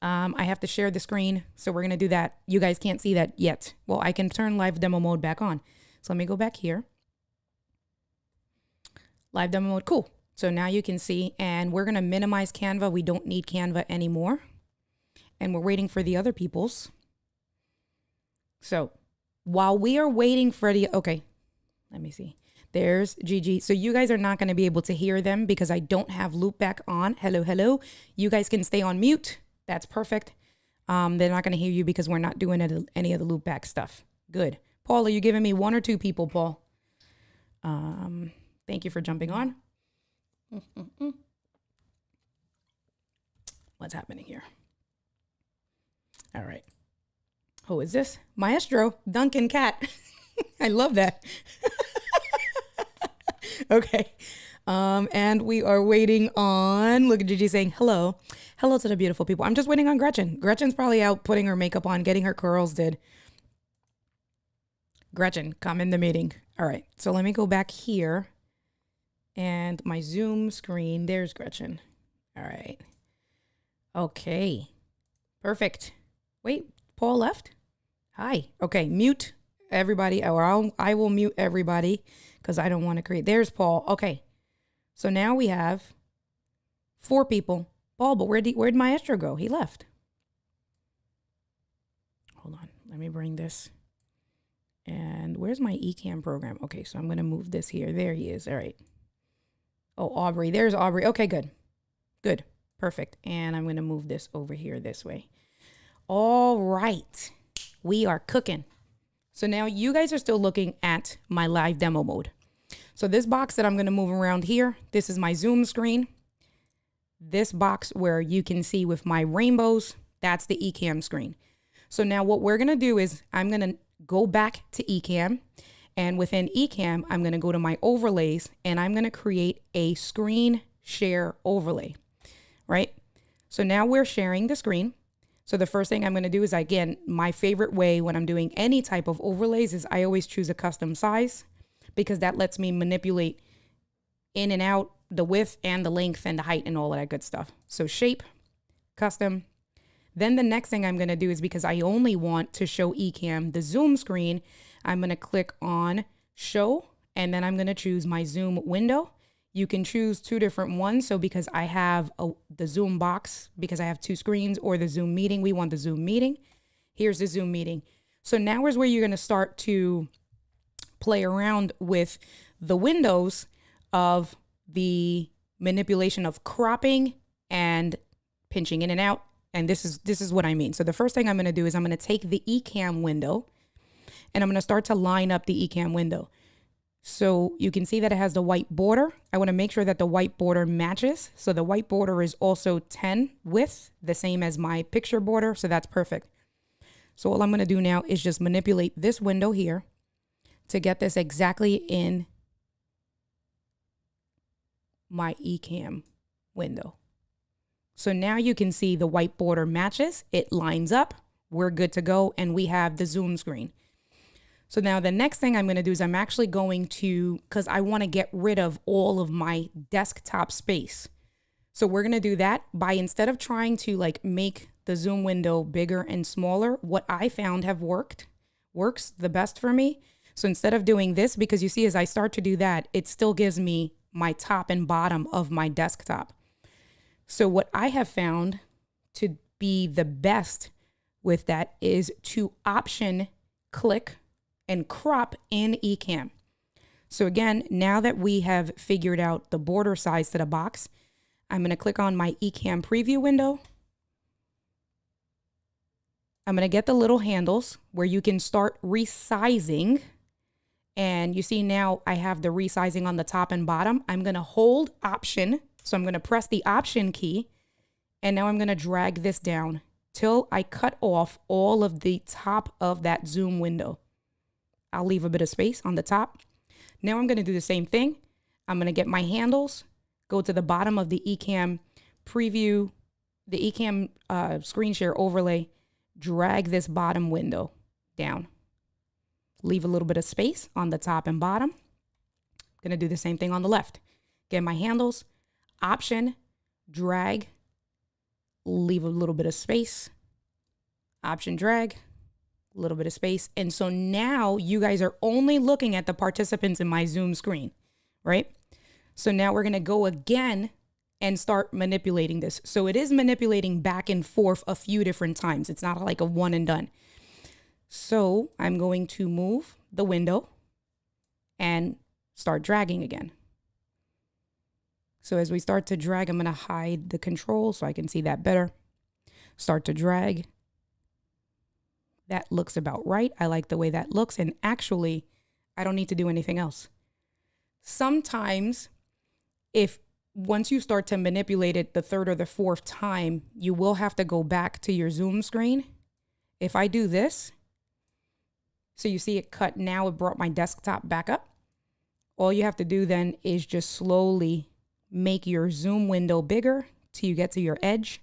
I have to share the screen, so we're going to do that. You guys can't see that yet. Well, I can turn live demo mode back on. So let me go back here. Live demo mode, cool. So now you can see, and we're going to minimize Canva. We don't need Canva anymore. And we're waiting for the other people's. So while we are waiting for okay, let me see. There's Gigi. So you guys are not going to be able to hear them because I don't have loopback on. Hello, hello. You guys can stay on mute. That's perfect. They're not going to hear you because we're not doing any of the loopback stuff. Good. Paul, are you giving me 1 or 2 people, Paul? Thank you for jumping on. What's happening here? All right. Who is this? Maestro Duncan Cat. I love that. Okay. And we are waiting on, look at Gigi saying, hello. Hello to the beautiful people. I'm just waiting on Gretchen. Gretchen's probably out putting her makeup on, getting her curls did. Gretchen, come in the meeting. All right. So let me go back here and my Zoom screen. There's Gretchen. All right. Okay. Perfect. Wait, Paul left? Hi. Okay. Mute everybody. Or I will mute everybody because I don't want to create. There's Paul. Okay. So now we have 4 people. Paul, but where'd Maestro go? He left. Hold on. Let me bring this. And where's my Ecamm program? Okay, so I'm going to move this here. There he is. All right. Oh, Aubrey. There's Aubrey. Okay, good. Good. Perfect. And I'm going to move this over here this way. All right. We are cooking. So now you guys are still looking at my live demo mode. So this box that I'm going to move around here, this is my Zoom screen. This box where you can see with my rainbows, that's the Ecamm screen. So now what we're going to do is I'm going to go back to Ecamm. And within Ecamm, I'm going to go to my overlays and I'm going to create a screen share overlay, right? So now we're sharing the screen. So the first thing I'm going to do is, again, my favorite way when I'm doing any type of overlays is I always choose a custom size, because that lets me manipulate in and out the width and the length and the height and all of that good stuff. So shape, custom. Then the next thing I'm going to do is, because I only want to show Ecamm the zoom screen, I'm going to click on show, and then I'm going to choose my zoom window. You can choose two different ones. So because I have the zoom box, because I have two screens, or the zoom meeting, we want the zoom meeting. Here's the zoom meeting. So now is where you're going to start to play around with the windows of the manipulation of cropping and pinching in and out. And this is what I mean. So the first thing I'm going to do is I'm going to take the Ecamm window, and I'm going to start to line up the Ecamm window. So you can see that it has the white border. I want to make sure that the white border matches. So the white border is also 10 width, the same as my picture border. So that's perfect. So all I'm going to do now is just manipulate this window here to get this exactly in my Ecamm window. So now you can see the white border matches, it lines up, we're good to go, and we have the zoom screen. So now the next thing I'm going to do is I'm actually going to, because I want to get rid of all of my desktop space. So we're going to do that by, instead of trying to like make the zoom window bigger and smaller, what I found works the best for me. So instead of doing this, because you see, as I start to do that, it still gives me my top and bottom of my desktop. So what I have found to be the best with that is to option click and crop in Ecamm. So again, now that we have figured out the border size to the box, I'm going to click on my Ecamm preview window. I'm going to get the little handles where you can start resizing. And you see now I have the resizing on the top and bottom. I'm going to hold option. So I'm going to press the option key. And now I'm going to drag this down till I cut off all of the top of that zoom window. I'll leave a bit of space on the top. Now I'm going to do the same thing. I'm going to get my handles, go to the bottom of the Ecamm preview, the Ecamm screen share overlay, drag this bottom window down. Leave a little bit of space on the top and bottom. I'm going to do the same thing on the left. Get my handles, option, drag, leave a little bit of space, option, drag, a little bit of space. And so now you guys are only looking at the participants in my Zoom screen, right? So now we're going to go again and start manipulating this. So it is manipulating back and forth a few different times. It's not like a one and done. So I'm going to move the window and start dragging again. So as we start to drag, I'm going to hide the control so I can see that better. Start to drag. That looks about right. I like the way that looks. And actually, I don't need to do anything else. Sometimes, once you start to manipulate it the third or the fourth time, you will have to go back to your Zoom screen. If I do this, so you see it cut now, it brought my desktop back up. All you have to do then is just slowly make your Zoom window bigger till you get to your edge.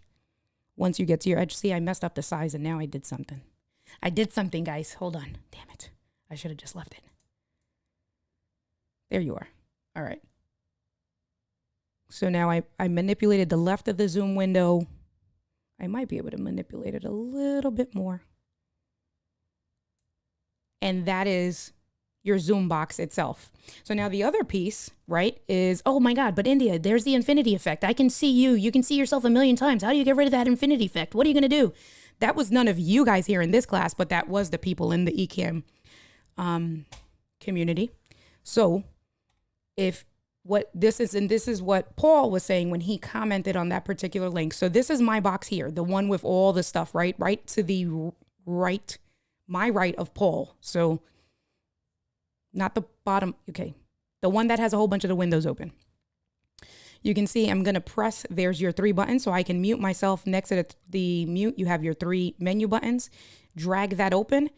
Once you get to your edge, see, I messed up the size and now I did something. Guys. Hold on. Damn it. I should have just left it. There you are. All right. So now I manipulated the left of the Zoom window. I might be able to manipulate it a little bit more. And that is your Zoom box itself. So now the other piece, right, is, oh my God, but India, there's the infinity effect. I can see you. You can see yourself a million times. How do you get rid of that infinity effect? What are you going to do? That was none of you guys here in this class, but that was the people in the Ecamm community. So if what this is, and this is what Paul was saying when he commented on that particular link. So this is my box here, the one with all the stuff, right to the right, my right of Paul. So not the bottom. Okay. The one that has a whole bunch of the windows open. You can see I'm going to press, there's your 3 buttons so I can mute myself. Next to the mute, you have your 3 menu buttons. Drag that open.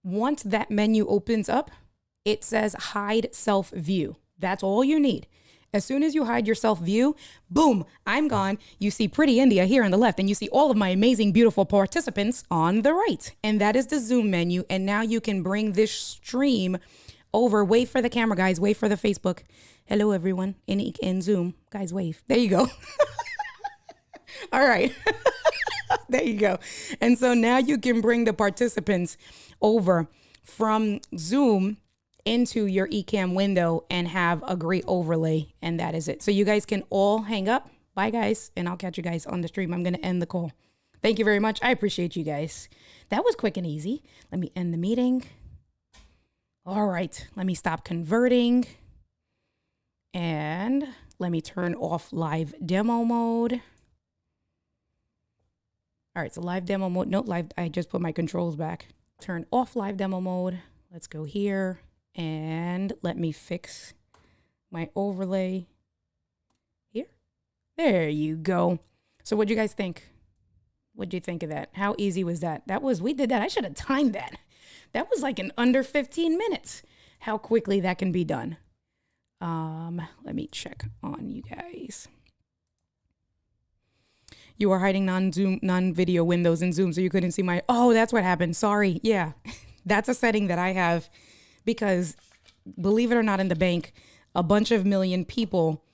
Once that menu opens up, it says hide self view. That's all you need. As soon as you hide your self view, boom, I'm gone. You see pretty India here on the left, and you see all of my amazing, beautiful participants on the right. And that is the Zoom menu. And now you can bring this stream over. Wave for the camera, guys. Wave for the Facebook. Hello, everyone. In Zoom. Guys, wave. There you go. All right. There you go. And so now you can bring the participants over from Zoom into your Ecamm window and have a great overlay. And that is it. So you guys can all hang up. Bye, guys. And I'll catch you guys on the stream. I'm going to end the call. Thank you very much. I appreciate you guys. That was quick and easy. Let me end the meeting. All right. Let me stop converting. And let me turn off live demo mode. All right. So live demo mode. No, live. I just put my controls back. Turn off live demo mode. Let's go here. And let me fix my overlay here. There you go. So what'd you guys think? What'd you think of that? How easy was that? We did that. I should have timed that. That was like in under 15 minutes. How quickly that can be done. Let me check on you guys. You are hiding non-video windows in Zoom, so you couldn't see my, oh, that's what happened. Sorry. Yeah, that's a setting that I have. Because believe it or not, in the bank, a bunch of million people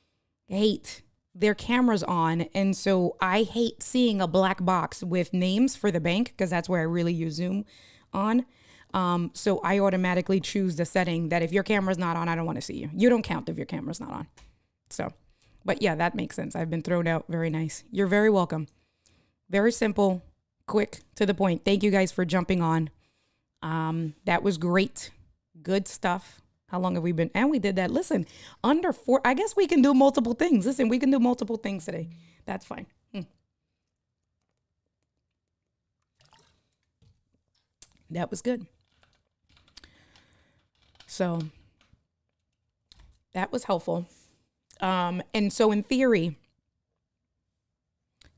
hate their cameras on. And so I hate seeing a black box with names for the bank because that's where I really use Zoom on. So I automatically choose the setting that if your camera's not on, I don't want to see you. You don't count if your camera's not on. So, but yeah, that makes sense. I've been thrown out. Very nice. You're very welcome. Very simple, quick, to the point. Thank you guys for jumping on. That was great. Good stuff. How long have we been? And we did that. Listen, under 4. I guess we can do multiple things. Listen, we can do multiple things today. That's fine. That was good. So that was helpful. And so in theory,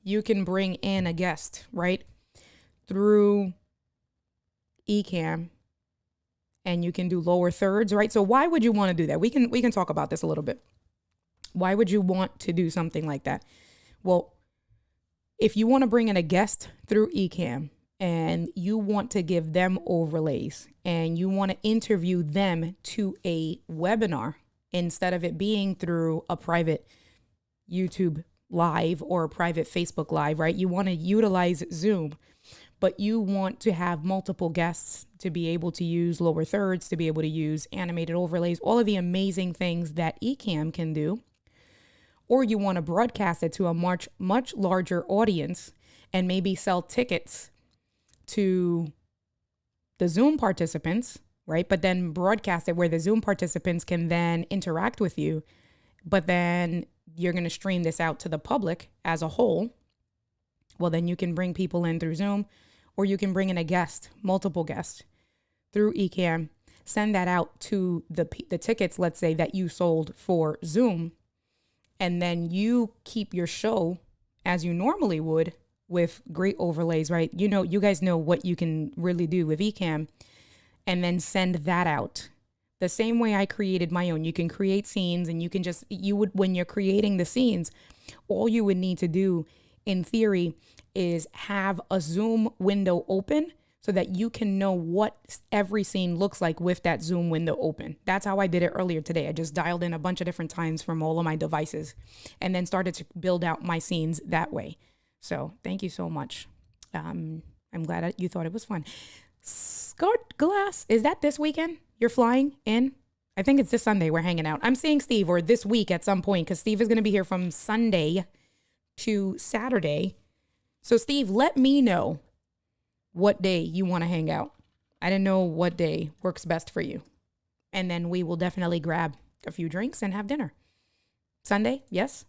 you can bring in a guest, right? Through Ecamm. And you can do lower thirds, right? So why would you want to do that? We can talk about this a little bit. Why would you want to do something like that? Well, if you want to bring in a guest through Ecamm and you want to give them overlays and you want to interview them to a webinar instead of it being through a private YouTube live or a private Facebook live, right? You want to utilize Zoom, but you want to have multiple guests to be able to use lower thirds, to be able to use animated overlays, all of the amazing things that Ecamm can do. Or you want to broadcast it to a much larger audience and maybe sell tickets to the Zoom participants, right? But then broadcast it where the Zoom participants can then interact with you. But then you're going to stream this out to the public as a whole. Well, then you can bring people in through Zoom, or you can bring in a guest, multiple guests through Ecamm, send that out to the tickets, let's say, that you sold for Zoom. And then you keep your show as you normally would with great overlays, right? You know, you guys know what you can really do with Ecamm, and then send that out. The same way I created my own. You can create scenes, and you can just, when you're creating the scenes, all you would need to do in theory is have a Zoom window open so that you can know what every scene looks like with that Zoom window open. That's how I did it earlier today. I just dialed in a bunch of different times from all of my devices and then started to build out my scenes that way. So thank you so much. I'm glad that you thought it was fun. Scott Glass, is that this weekend you're flying in? I think it's this Sunday we're hanging out. I'm seeing Steve, or this week at some point, because Steve is going to be here from Sunday to Saturday. So Steve, let me know what day you want to hang out. I didn't know what day works best for you. And then we will definitely grab a few drinks and have dinner. Sunday, yes?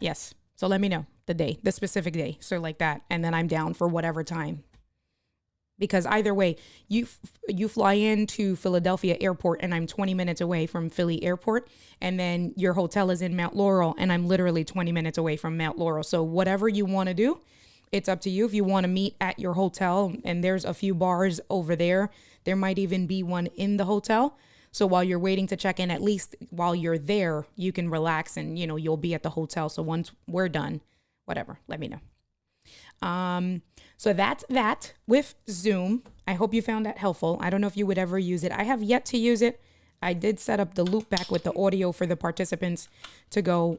Yes. So let me know the day, the specific day. So like that. And then I'm down for whatever time. Because either way, you fly into Philadelphia Airport and I'm 20 minutes away from Philly Airport. And then your hotel is in Mount Laurel and I'm literally 20 minutes away from Mount Laurel. So whatever you want to do, it's up to you. If you want to meet at your hotel and there's a few bars over there There might even be one in the hotel. So while you're waiting to check in, at least while you're there, you can relax and, you know, you'll be at the hotel. So once we're done, whatever, let me know. So that's that with Zoom. I hope you found that helpful. I don't know if you would ever use it. I have yet to use it. I did set up the loop back with the audio for the participants to go,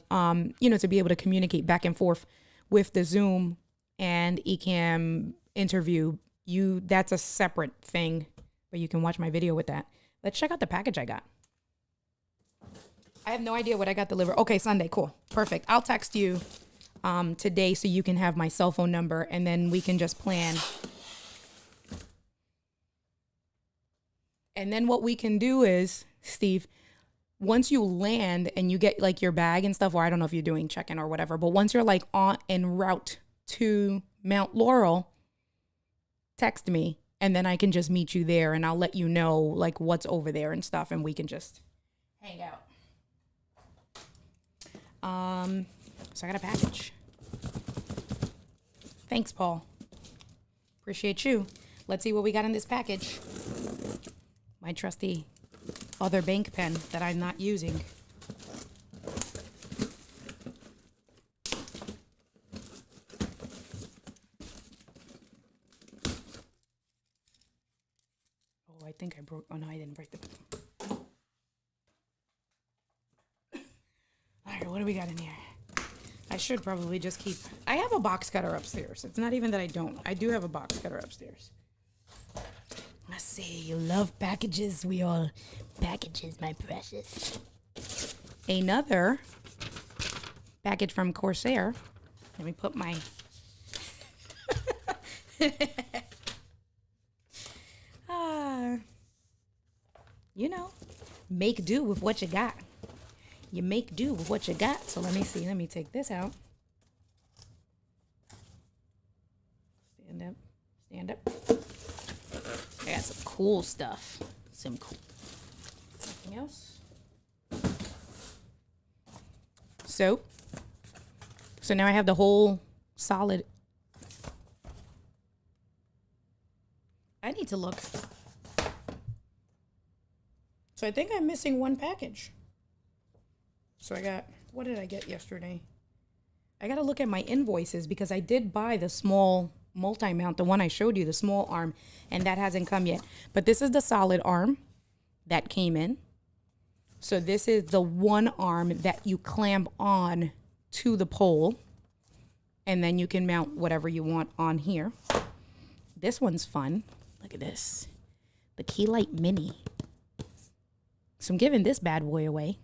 you know, to be able to communicate back and forth with the Zoom and Ecamm interview. That's a separate thing, but you can watch my video with that. Let's check out the package I got. I have no idea what I got delivered. Okay, Sunday, cool, perfect. I'll text you today so you can have my cell phone number, and then we can just plan. And then what we can do is, Steve, once you land and you get like your bag and stuff, or I don't know if you're doing check-in or whatever, but once you're like en route to Mount Laurel, text me and then I can just meet you there and I'll let you know like what's over there and stuff and we can just hang out. So I got a package. Thanks, Paul. Appreciate you. Let's see what we got in this package. My trusty other bank pen that I'm not using. Oh, I think I broke. Oh no, I didn't break the pen. All right, what do we got in here? I should probably just keep. I have a box cutter upstairs. It's not even that I don't. I do have a box cutter upstairs. Let's see. You love packages. We all packages, my precious. Another package from Corsair. Let me put my. You know, make do with what you got. You make do with what you got. So let me see. Let me take this out. Stand up. Stand up. I got some cool stuff. Some cool. Something else. So now I have the whole solid. I need to look. So I think I'm missing one package. So I got, what did I get yesterday? I got to look at my invoices because I did buy the small multi-mount, the one I showed you, the small arm, and that hasn't come yet. But this is the solid arm that came in. So this is the one arm that you clamp on to the pole, and then you can mount whatever you want on here. This one's fun. Look at this. The Keylight Mini. So I'm giving this bad boy away.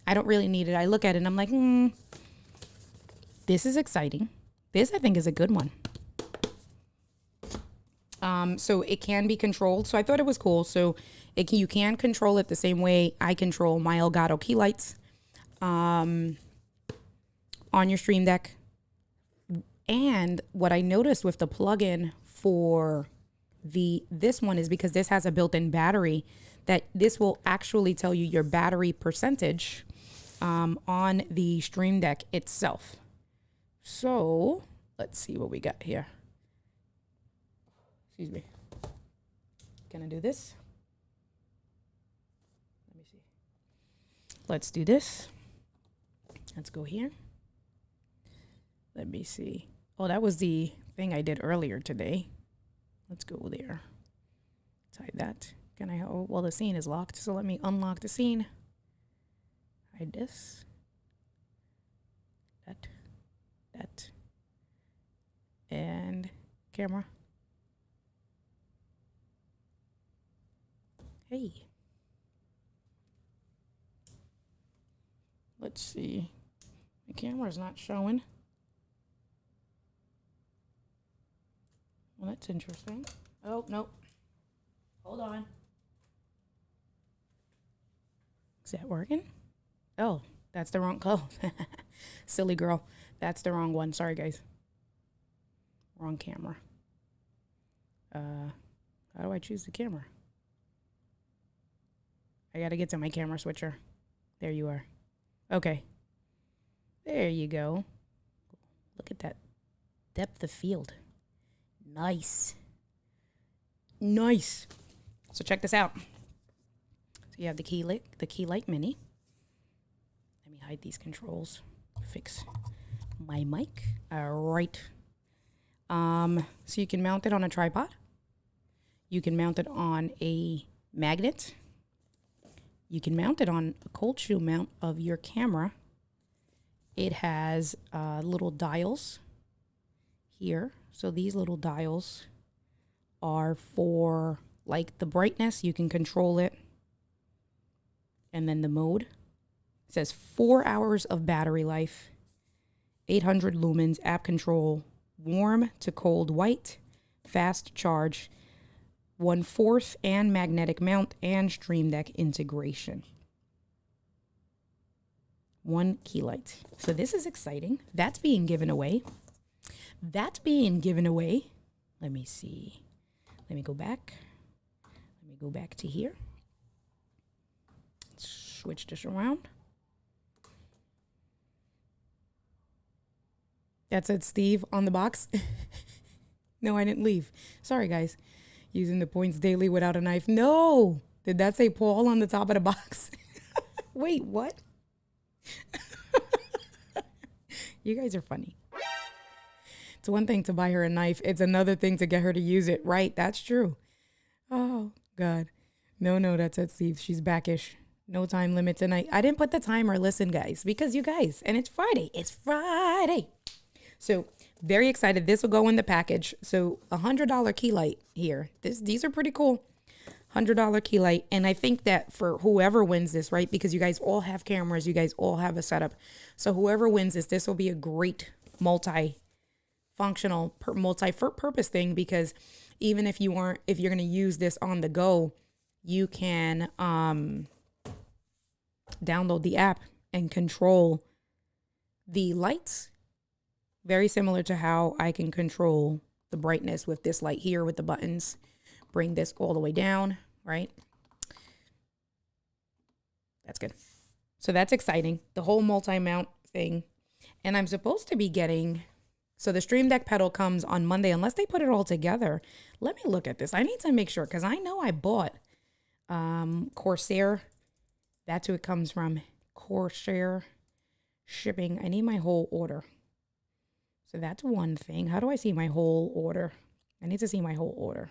I don't really need it. I look at it and I'm like, this is exciting. This, I think, is a good one. So it can be controlled. So I thought it was cool. So you can control it the same way I control my Elgato key lights on your Stream Deck. And what I noticed with the plugin for this one is because this has a built-in battery, that this will actually tell you your battery percentage on the Stream Deck itself. So let's see what we got here. Excuse me. Can I do this? Let me see. Let's do this. Let's go here. Let me see. Oh, that was the thing I did earlier today. Let's go there. Hide that. Can I? Oh, well, the scene is locked, so let me unlock the scene. Hide this. That. And camera. Hey. Let's see. The camera's not showing. Well, that's interesting. Oh, nope. Hold on. Is that working? Oh, that's the wrong color. Silly girl. That's the wrong one. Sorry, guys. Wrong camera. How do I choose the camera? I gotta get to my camera switcher. There you are. Okay. There you go. Look at that depth of field. Nice. Nice. So check this out. So you have the key light mini. Let me hide these controls. Fix my mic. All right. So you can mount it on a tripod. You can mount it on a magnet. You can mount it on a cold shoe mount of your camera. It has little dials here. So these little dials are for like the brightness. You can control it. And then the mode. It says 4 hours of battery life, 800 lumens, app control, warm to cold white, fast charge, 1/4 and magnetic mount, and Stream Deck integration. One key light. So this is exciting. That's being given away. That's being given away. Let me see. Let me go back. Let me go back to here. Switch this around. That said Steve on the box. No, I didn't leave. Sorry, guys. Using the points daily without a knife. No! Did that say Paul on the top of the box? Wait, what? You guys are funny. It's one thing to buy her a knife. It's another thing to get her to use it. Right, that's true. Oh, God. No, that said Steve. She's backish. No time limit tonight. I didn't put the timer. Listen, guys, because you guys, and it's Friday. It's Friday. So very excited. This will go in the package. So $100 key light here. These are pretty cool. $100 key light. And I think that for whoever wins this, right? Because you guys all have cameras. You guys all have a setup. So whoever wins this will be a great multi-functional, multi-purpose thing. Because even if you're going to use this on the go, you can download the app and control the lights. Very similar to how I can control the brightness with this light here with the buttons. Bring this all the way down, right? That's good. So that's exciting. The whole multi-mount thing. And I'm supposed to be getting... So the Stream Deck pedal comes on Monday, unless they put it all together. Let me look at this. I need to make sure, because I know I bought Corsair. That's who it comes from. Corsair shipping. I need my whole order. So that's one thing. How do I see my whole order? I need to see my whole order.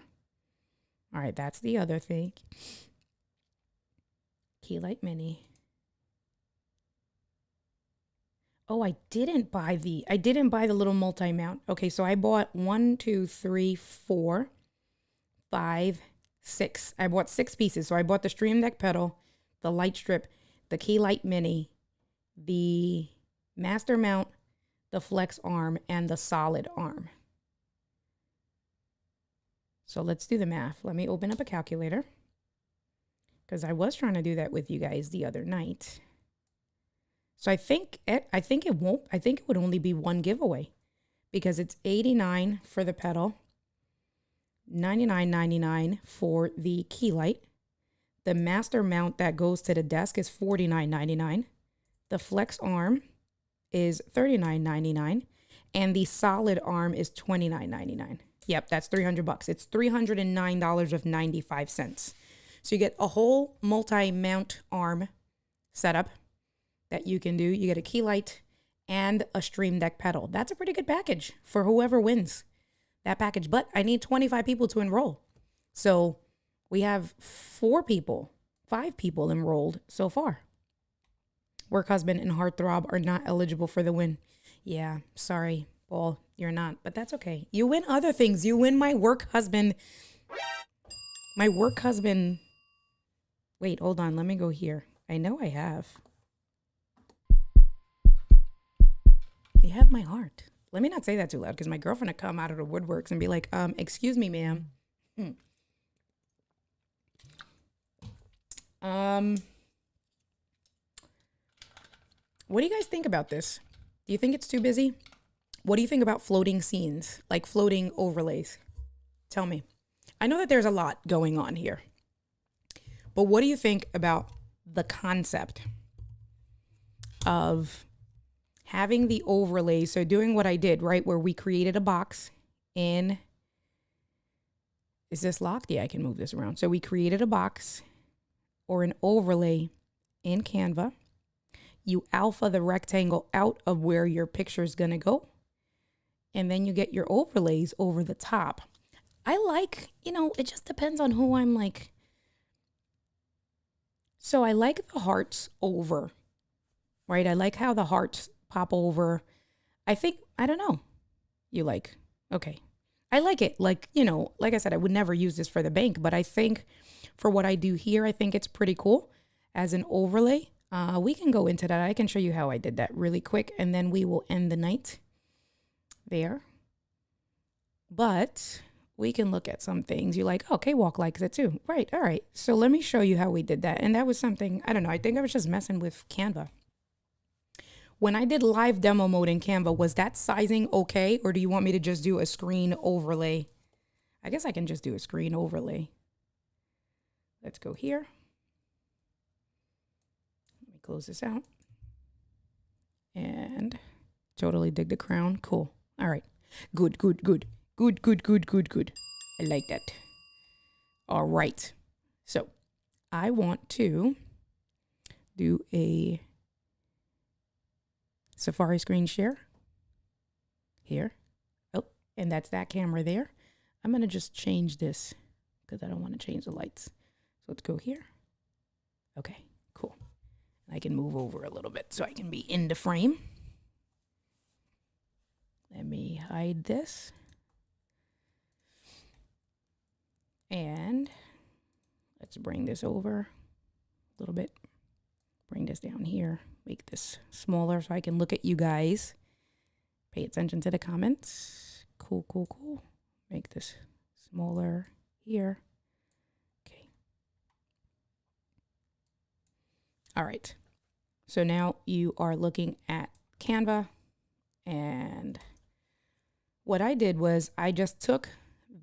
All right, that's the other thing. Key light mini. Oh, I didn't buy the little multi-mount. Okay, so I bought 1, 2, 3, 4, 5, 6. I bought 6 pieces. So I bought the Stream Deck pedal, the light strip, the key light mini, the master mount, the flex arm, and the solid arm. So let's do the math. Let me open up a calculator, because I was trying to do that with you guys the other night. So I think it would only be one giveaway, because it's $89 for the pedal, $99.99 for the key light. The master mount that goes to the desk is $49.99. The flex arm is $39.99, and the solid arm is $29.99. Yep, that's $300. It's $309.95. So you get a whole multi-mount arm setup that you can do. You get a key light and a Stream Deck pedal. That's a pretty good package for whoever wins that package. But I need 25 people to enroll. So we have 5 people enrolled so far. Work husband and heartthrob are not eligible for the win. Yeah, sorry, Paul, you're not, but that's okay. You win other things. You win my work husband. My work husband. Wait, hold on. Let me go here. I know I have. You have my heart. Let me not say that too loud, because my girlfriend would come out of the woodworks and be like, excuse me, ma'am. What do you guys think about this? Do you think it's too busy? What do you think about floating scenes, like floating overlays? Tell me. I know that there's a lot going on here, but what do you think about the concept of having the overlays? So doing what I did, right, where we created a box in Is this locked? Yeah, I can move this around. So we created a box or an overlay in Canva. You alpha the rectangle out of where your picture is going to go. And then you get your overlays over the top. I like, it just depends on who I'm like. So I like the hearts over, right? I like how the hearts pop over. I don't know. You like, okay. I like it. Like, like I said, I would never use this for the bank, but I think for what I do here, I think it's pretty cool as an overlay. We can go into that. I can show you how I did that really quick, and then we will end the night there. But we can look at some things. You're like, okay, Walk likes it too. Right. All right. So let me show you how we did that. And that was something, I don't know. I think I was just messing with Canva. When I did live demo mode in Canva, was that sizing okay? Or do you want me to just do a screen overlay? I guess I can just do a screen overlay. Let's go here. Let me close this out. And totally dig the crown. Cool. All right. Good, good, good. Good, good, good, good, good. I like that. All right. So I want to do a Safari screen share here. Oh, and that's that camera there. I'm going to just change this because I don't want to change the lights. So let's go here. Okay, cool. I can move over a little bit so I can be in the frame. Let me hide this. And let's bring this over a little bit. Bring this down here. Make this smaller so I can look at you guys. Pay attention to the comments. Cool, cool, cool. Make this smaller here. Okay. All right. So now you are looking at Canva. And what I did was I just took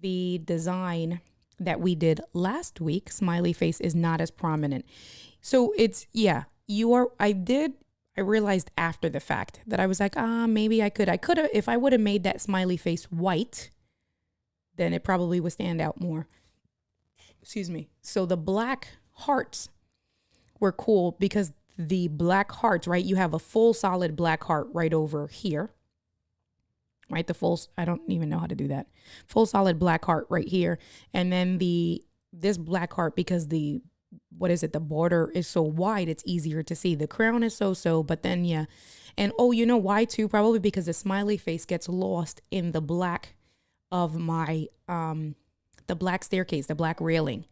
the design that we did last week. Smiley face is not as prominent. So it's, yeah, I realized after the fact that I was like, maybe I could have, if I would have made that smiley face white, then it probably would stand out more. Excuse me. So the black hearts were cool because the black hearts, right? You have a full solid black heart right over here, right? I don't even know how to do that. Full solid black heart right here. And then this black heart, because the border is so wide, it's easier to see. The crown is so, but then, yeah. And you know why too? Probably because the smiley face gets lost in the black of my, the black staircase, the black railing.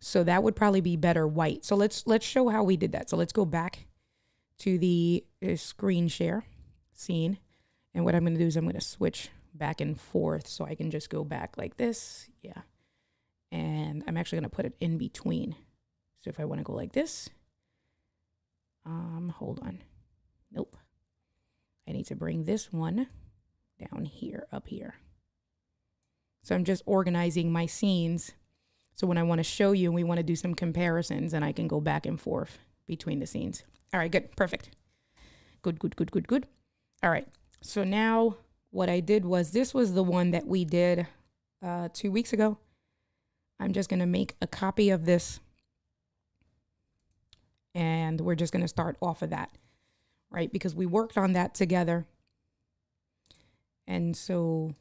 So that would probably be better white. So let's show how we did that. So let's go back to the screen share scene. And what I'm going to do is I'm going to switch back and forth so I can just go back like this. Yeah. And I'm actually going to put it in between. So if I want to go like this, hold on. Nope. I need to bring this one down here, up here. So I'm just organizing my scenes. So when I want to show you and we want to do some comparisons, and I can go back and forth between the scenes. All right, good. Perfect. Good, good, good, good, good. All right. So now what I did was, this was the one that we did 2 weeks ago. I'm just going to make a copy of this. And we're just going to start off of that, right? Because we worked on that together. And so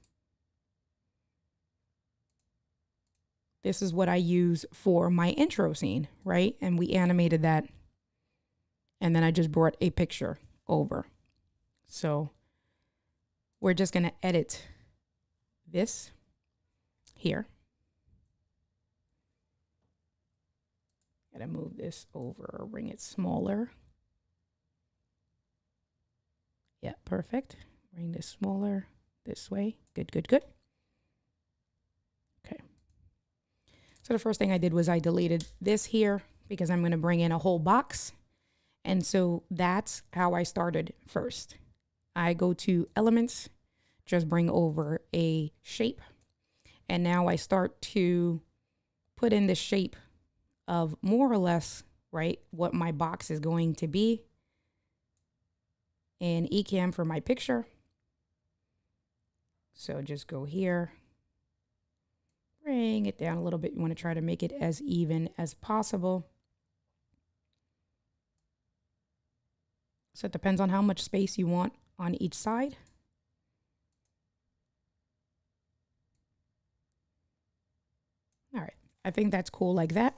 this is what I use for my intro scene, right? And we animated that. And then I just brought a picture over. So we're just going to edit this here. Gotta move this over, bring it smaller. Yeah, perfect. Bring this smaller this way. Good, good, good. Okay. So the first thing I did was I deleted this here because I'm going to bring in a whole box. And so that's how I started first. I go to elements, just bring over a shape. And now I start to put in the shape of more or less, right, what my box is going to be in Ecamm for my picture. So just go here, Bring it down a little bit. You want to try to make it as even as possible. So it depends on how much space you want on each side. All right, I think that's cool like that.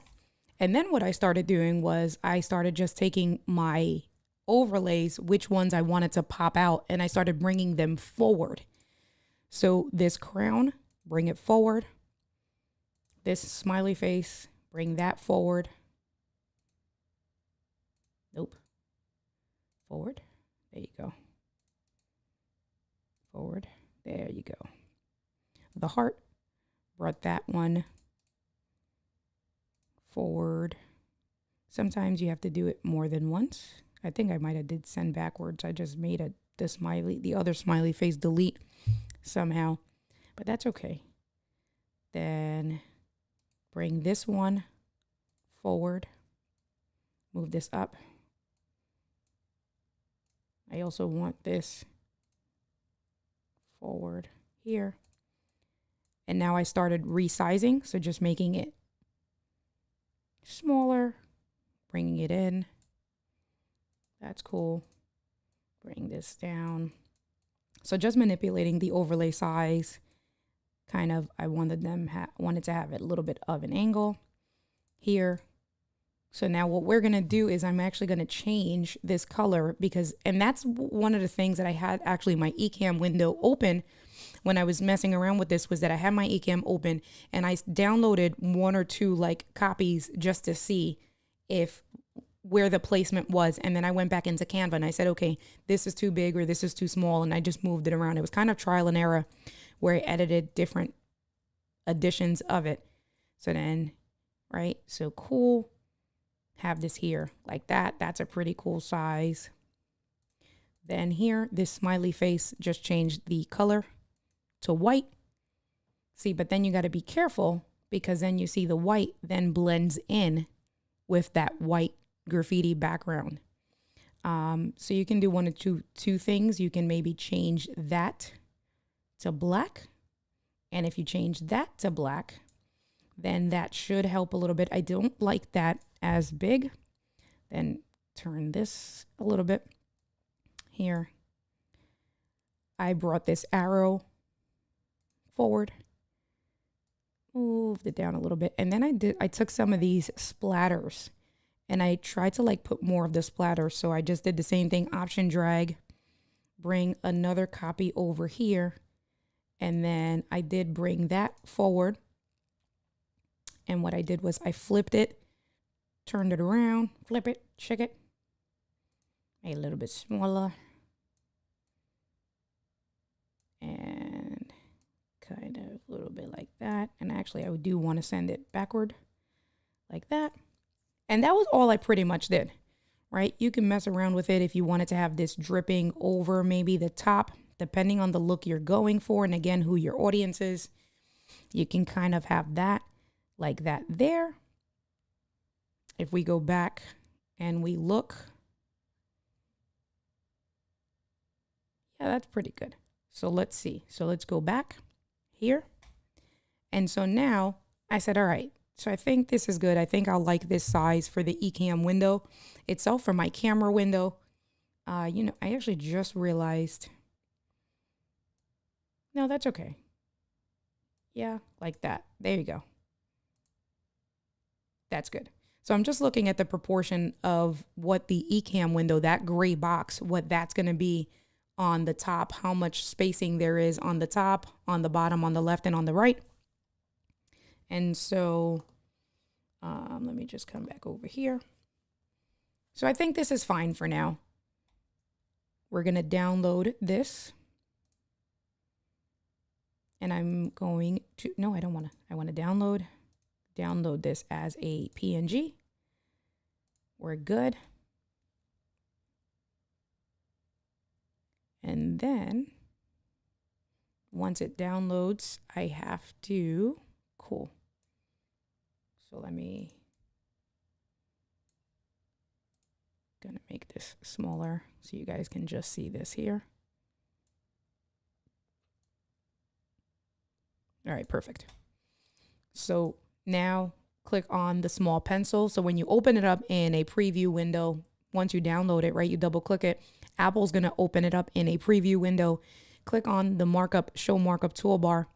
And then what I started doing was I started just taking my overlays, which ones I wanted to pop out, and I started bringing them forward. So this crown, bring it forward. This smiley face, bring that forward. Nope. Forward. There you go. Forward. There you go. The heart, brought that one forward. Sometimes you have to do it more than once. I think I might have did send backwards. I just made the other smiley face delete somehow, but that's okay. Then bring this one forward. Move this up. I also want this forward here. And now I started resizing, so just making it smaller, bringing it in. That's cool. Bring this down. So just manipulating the overlay size. Kind of, I wanted to have it a little bit of an angle here. So now what we're going to do is I'm actually going to change this color and that's one of the things that I had actually my Ecamm window open when I was messing around with this, was that I had my Ecamm open and I downloaded one or two like copies just to see where the placement was. And then I went back into Canva and I said, okay, this is too big or this is too small. And I just moved it around. It was kind of trial and error where I edited different editions of it. So then, right. So cool. Have this here like that. That's a pretty cool size. Then here, this smiley face, just changed the color to white. See, but then you got to be careful because then you see the white then blends in with that white graffiti background. So you can do one of two things. You can maybe change that to black. And if you change that to black, then that should help a little bit. I don't like that as big. Then turn this a little bit here. I brought this arrow forward, moved it down a little bit. And then I took some of these splatters and I tried to like put more of the splatter. So I just did the same thing, option drag, bring another copy over here. And then I did bring that forward. And what I did was I flipped it, turned it around, flip it, shake it, made it a little bit smaller. And kind of a little bit like that. And actually I do want to send it backward like that. And that was all I pretty much did, right? You can mess around with it if you wanted to have this dripping over maybe the top, depending on the look you're going for. And again, who your audience is, you can kind of have that like that there. If we go back and we look, yeah, that's pretty good. So let's see. So let's go back here. And so now I said, all right, so I think this is good. I think I'll like this size for the Ecamm window itself, for my camera window. I actually just realized, no, that's okay. Yeah, like that. There you go. That's good. So I'm just looking at the proportion of what the Ecamm window, that gray box, what that's going to be on the top, how much spacing there is on the top, on the bottom, on the left, and on the right. And so let me just come back over here. So I think this is fine for now. We're going to download this. And I'm going to, no, I don't want to, I want to download this as a PNG. We're good. And then once it downloads, I have to, cool. So gonna make this smaller so you guys can just see this here. All right, perfect. So now click on the small pencil. So when you open it up in a preview window, once you download it, right, you double click it, Apple's going to open it up in a preview window. Click on the markup, show markup toolbar.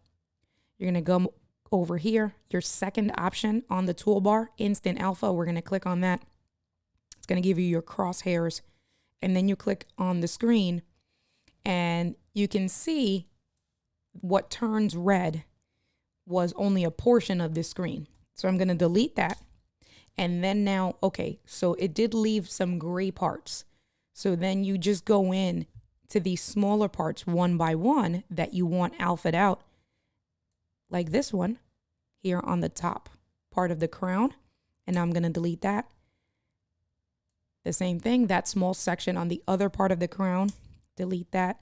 You're going to go over here, your second option on the toolbar, instant alpha. We're going to click on that. It's going to give you your crosshairs. And then you click on the screen and you can see what turns red was only a portion of this screen. So I'm going to delete that. And then now, okay, so it did leave some gray parts. So then you just go in to these smaller parts one by one that you want alphaed out, like this one here on the top part of the crown. And I'm going to delete that. The same thing, that small section on the other part of the crown, delete that.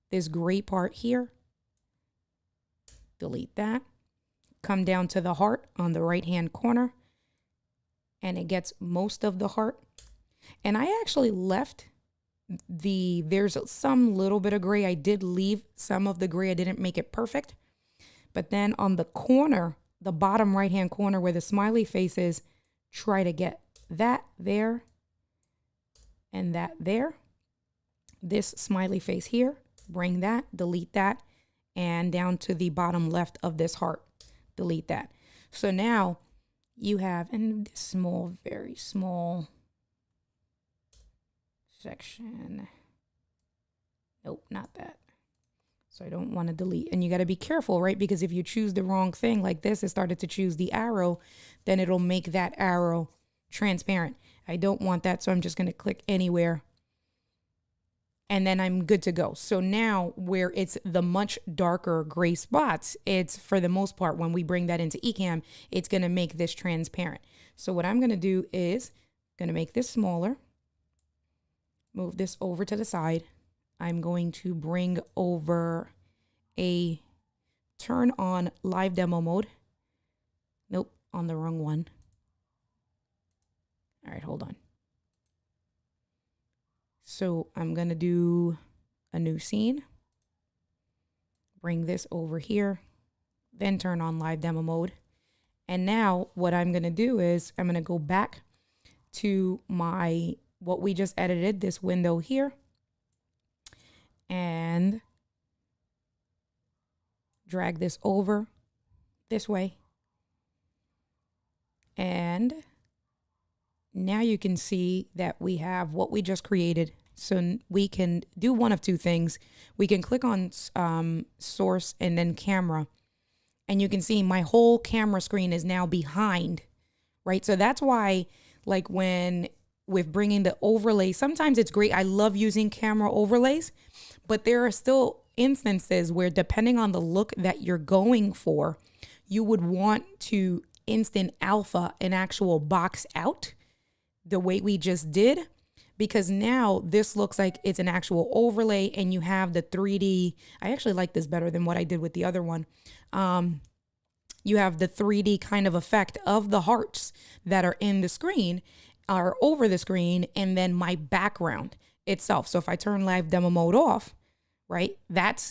This gray part here, delete that. Come down to the heart on the right-hand corner, and it gets most of the heart. And I actually left there's some little bit of gray. I did leave some of the gray. I didn't make it perfect. But then on the corner, the bottom right-hand corner where the smiley face is, try to get that there and that there. This smiley face here, bring that, delete that, and down to the bottom left of this heart, delete that. So now you have in this small, very small section. Nope, not that. So I don't want to delete. And you got to be careful, right? Because if you choose the wrong thing like this, it started to choose the arrow, then it'll make that arrow transparent. I don't want that, so I'm just going to click anywhere. And then I'm good to go. So now where it's the much darker gray spots, it's for the most part, when we bring that into Ecamm, it's going to make this transparent. So what I'm going to do is going to make this smaller, move this over to the side. I'm going to bring over turn on live demo mode. Nope, on the wrong one. All right, hold on. So I'm going to do a new scene, bring this over here, then turn on live demo mode. And now what I'm going to do is I'm going to go back to what we just edited, this window here, and drag this over this way. And now you can see that we have what we just created. So we can do one of two things. We can click on source and then camera. And you can see my whole camera screen is now behind, right? So that's why, like with bringing the overlay, sometimes it's great. I love using camera overlays, but there are still instances where depending on the look that you're going for, you would want to instant alpha an actual box out the way we just did, because now this looks like it's an actual overlay and you have the 3D. I actually like this better than what I did with the other one. You have the 3D kind of effect of the hearts that are in the screen, are over the screen, and then my background itself. So if I turn live demo mode off, right,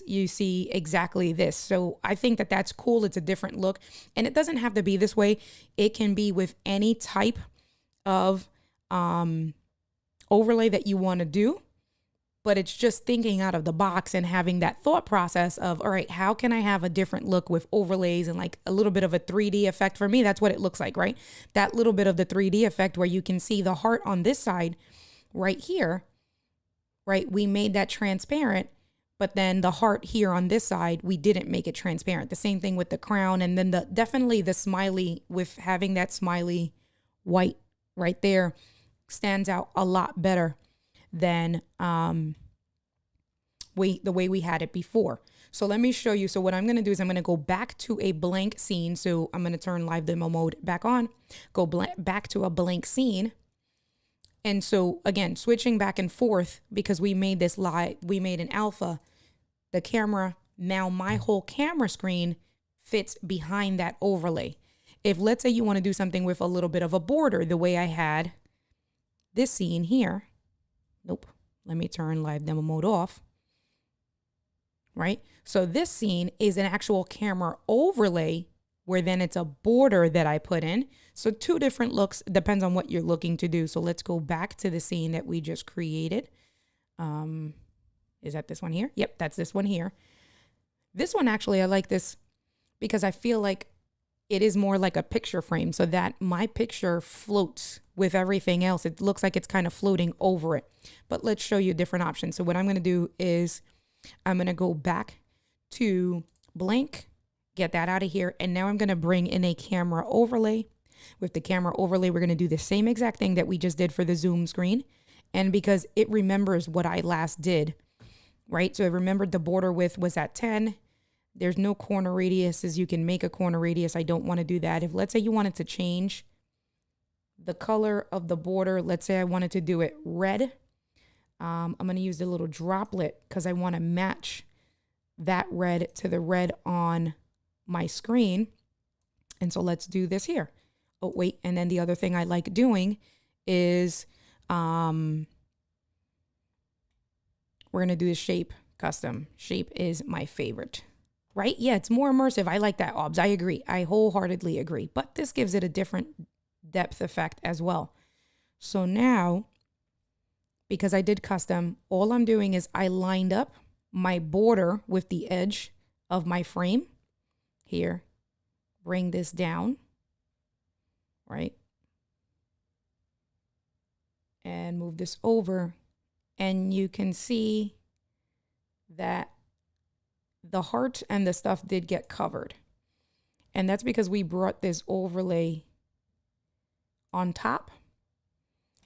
you see exactly this. So I think that that's cool. It's a different look, and it doesn't have to be this way. It can be with any type of overlay that you want to do, but it's just thinking out of the box and having that thought process of, all right, how can I have a different look with overlays and like a little bit of a 3D effect? For me, that's what it looks like, right? That little bit of the 3D effect where you can see the heart on this side right here, right? We made that transparent, but then the heart here on this side, we didn't make it transparent. The same thing with the crown. And then definitely the smiley, with having that smiley white right there, stands out a lot better than the way we had it before. So let me show you. So what I'm going to do is I'm going to go back to a blank scene. So I'm going to turn live demo mode back on, go back to a blank scene. And so again, switching back and forth, because we made this we made an alpha, the camera, now my whole camera screen fits behind that overlay. If let's say you want to do something with a little bit of a border, the way I had this scene here, nope, let me turn live demo mode off, right? So this scene is an actual camera overlay where then it's a border that I put in. So two different looks, depends on what you're looking to do. So let's go back to the scene that we just created. Is that this one here? Yep, that's this one here. This one, actually, I like this because I feel like it is more like a picture frame, so that my picture floats with everything else. It looks like it's kind of floating over it. But let's show you different options. So what I'm going to do is I'm going to go back to blank, get that out of here. And now I'm going to bring in a camera overlay. With the camera overlay, we're going to do the same exact thing that we just did for the Zoom screen. And because it remembers what I last did, right? So it remembered the border width was at 10. There's no corner radiuses. You can make a corner radius. I don't want to do that. If, let's say, you wanted to change the color of the border, let's say I wanted to do it red. I'm going to use the little droplet because I want to match that red to the red on my screen. And so let's do this here. Oh, wait. And then the other thing I like doing is we're going to do the shape custom. Shape is my favorite. Right? Yeah, it's more immersive. I like that, OBS. I agree. I wholeheartedly agree. But this gives it a different depth effect as well. So now, because I did custom, all I'm doing is I lined up my border with the edge of my frame here. Bring this down, right? And move this over. And you can see that the heart and the stuff did get covered. And that's because we brought this overlay on top.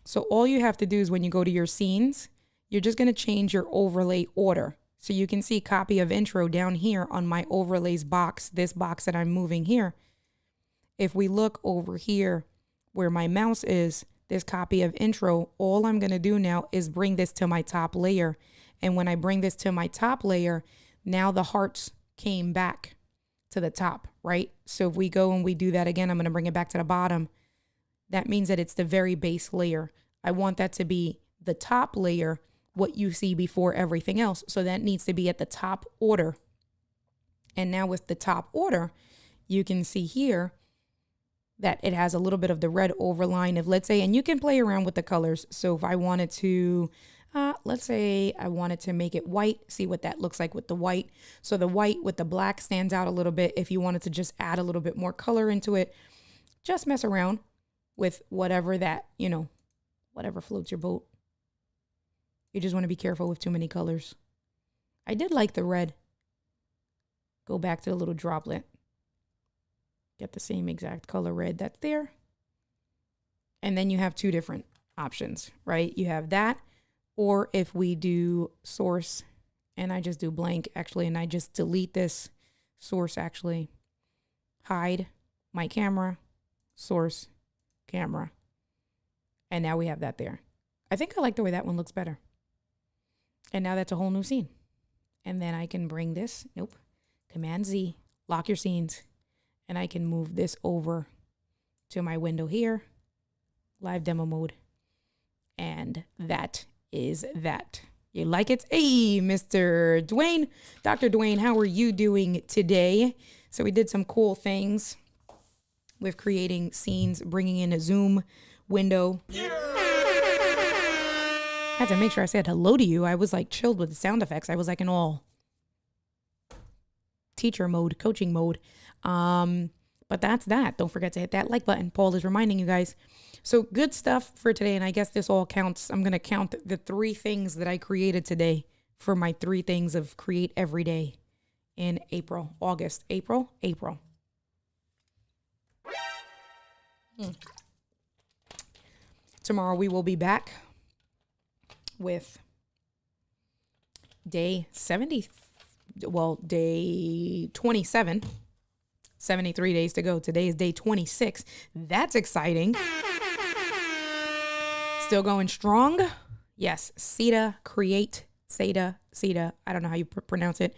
So all you have to do is when you go to your scenes, you're just going to change your overlay order. So you can see copy of intro down here on my overlays box, this box that I'm moving here. If we look over here where my mouse is, this copy of intro, all I'm going to do now is bring this to my top layer. And when I bring this to my top layer, now the hearts came back to the top, right? So if we go and we do that again, I'm going to bring it back to the bottom. That means that it's the very base layer. I want that to be the top layer, what you see before everything else. So that needs to be at the top order. And now with the top order, you can see here that it has a little bit of the red overline of, let's say, and you can play around with the colors. So if I wanted to, let's say I wanted to make it white, see what that looks like with the white. So the white with the black stands out a little bit. If you wanted to just add a little bit more color into it, just mess around with whatever that, you know, whatever floats your boat. You just want to be careful with too many colors. I did like the red. Go back to the little droplet. Get the same exact color red that's there. And then you have two different options, right? You have that, or if we do source and I just do blank actually, and I just delete this source actually, hide my camera, source, camera. And now we have that there. I think I like the way that one looks better. And now that's a whole new scene. And then I can bring this, nope, Command Z, lock your scenes. And I can move this over to my window here, live demo mode. And that is that. You like it? Hey, Mr. Dwayne, Dr. Dwayne, how are you doing today? So we did some cool things with creating scenes, bringing in a Zoom window. Yeah. I had to make sure I said hello to you. I was like chilled with the sound effects. I was like in all teacher mode, coaching mode. But that's that. Don't forget to hit that like button. Paul is reminding you guys. So good stuff for today. And I guess this all counts. I'm going to count the 3 things that I created today for my 3 things of create every day in April, August, April. Tomorrow we will be back with day 70. Well, day 27, 73 days to go. Today is day 26. That's exciting. Still going strong. Yes. SETA, create, SETA. I don't know how you pronounce it.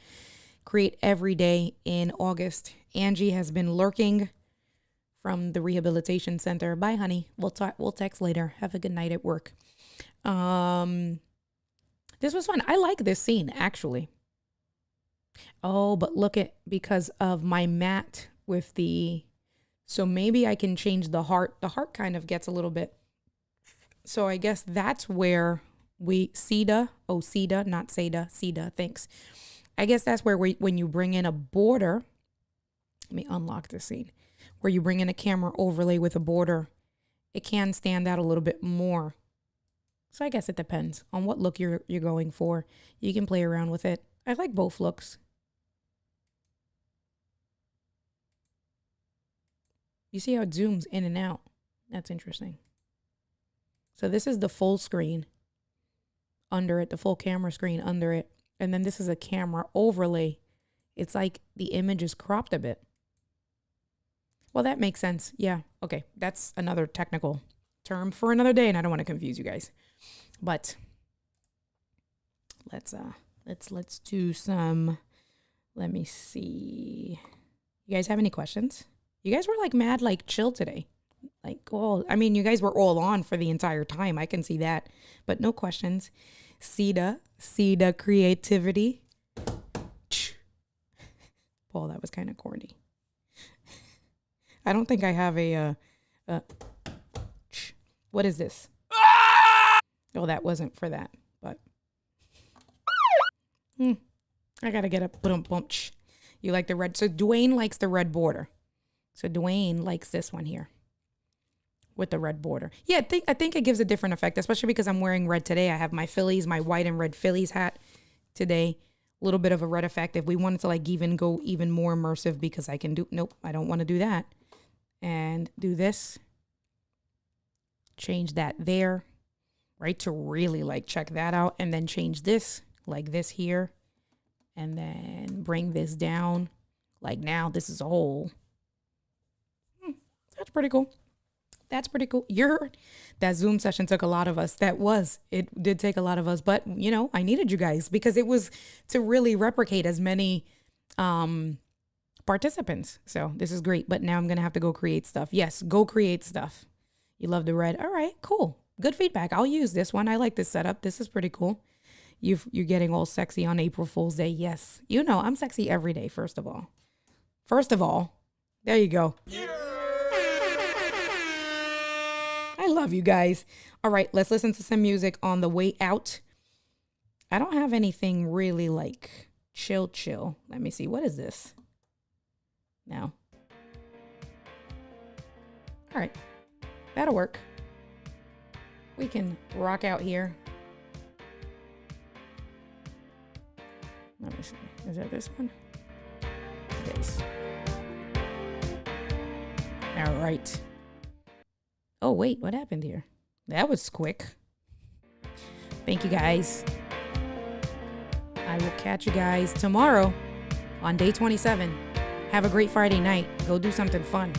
Create every day in August. Angie has been lurking from the rehabilitation center. Bye, honey. We'll text later. Have a good night at work. This was fun. I like this scene, actually. Oh, but look at, because of my matte with the, so maybe I can change the heart. The heart kind of gets a little bit. So I guess that's where Seda, not Seda, Seda, thanks. I guess that's where when you bring in a border, let me unlock the scene, where you bring in a camera overlay with a border, it can stand out a little bit more. So I guess it depends on what look you're going for. You can play around with it. I like both looks. You see how it zooms in and out? That's interesting. So this is the full screen under it, the full camera screen under it. And then this is a camera overlay. It's like the image is cropped a bit. Well, that makes sense. Yeah. Okay. That's another technical term for another day, and I don't want to confuse you guys. But let's do some, let me see. You guys have any questions? You guys were like mad, like chill today. Like, oh, I mean, you guys were all on for the entire time. I can see that, but no questions. Seda creativity. Paul, that was kind of corny. I don't think I have what is this? Oh, that wasn't for that, but I gotta get up. You like the red? So Dwayne likes the red border. So Dwayne likes this one here with the red border. Yeah, I think it gives a different effect, especially because I'm wearing red today. I have my Phillies, my white and red Phillies hat today. A little bit of a red effect. If we wanted to like go even more immersive, because I can do, nope, I don't want to do that. And do this. Change that there, right? To really like check that out. And then change this, like this here. And then bring this down. Like now this is a whole. That's pretty cool. That's pretty cool. That Zoom session took a lot of us. It did take a lot of us, but you know, I needed you guys because it was to really replicate as many participants. So this is great, but now I'm going to have to go create stuff. Yes, go create stuff. You love the red. All right, cool. Good feedback. I'll use this one. I like this setup. This is pretty cool. You're getting all sexy on April Fool's Day. Yes. You know, I'm sexy every day, first of all. There you go. Yeah. I love you guys. All right, let's listen to some music on the way out. I don't have anything really like chill. Let me see. What is this? No. All right. That'll work. We can rock out here. Let me see. Is that this one? It is. All right. Oh, wait. What happened here? That was quick. Thank you, guys. I will catch you guys tomorrow on day 27. Have a great Friday night. Go do something fun.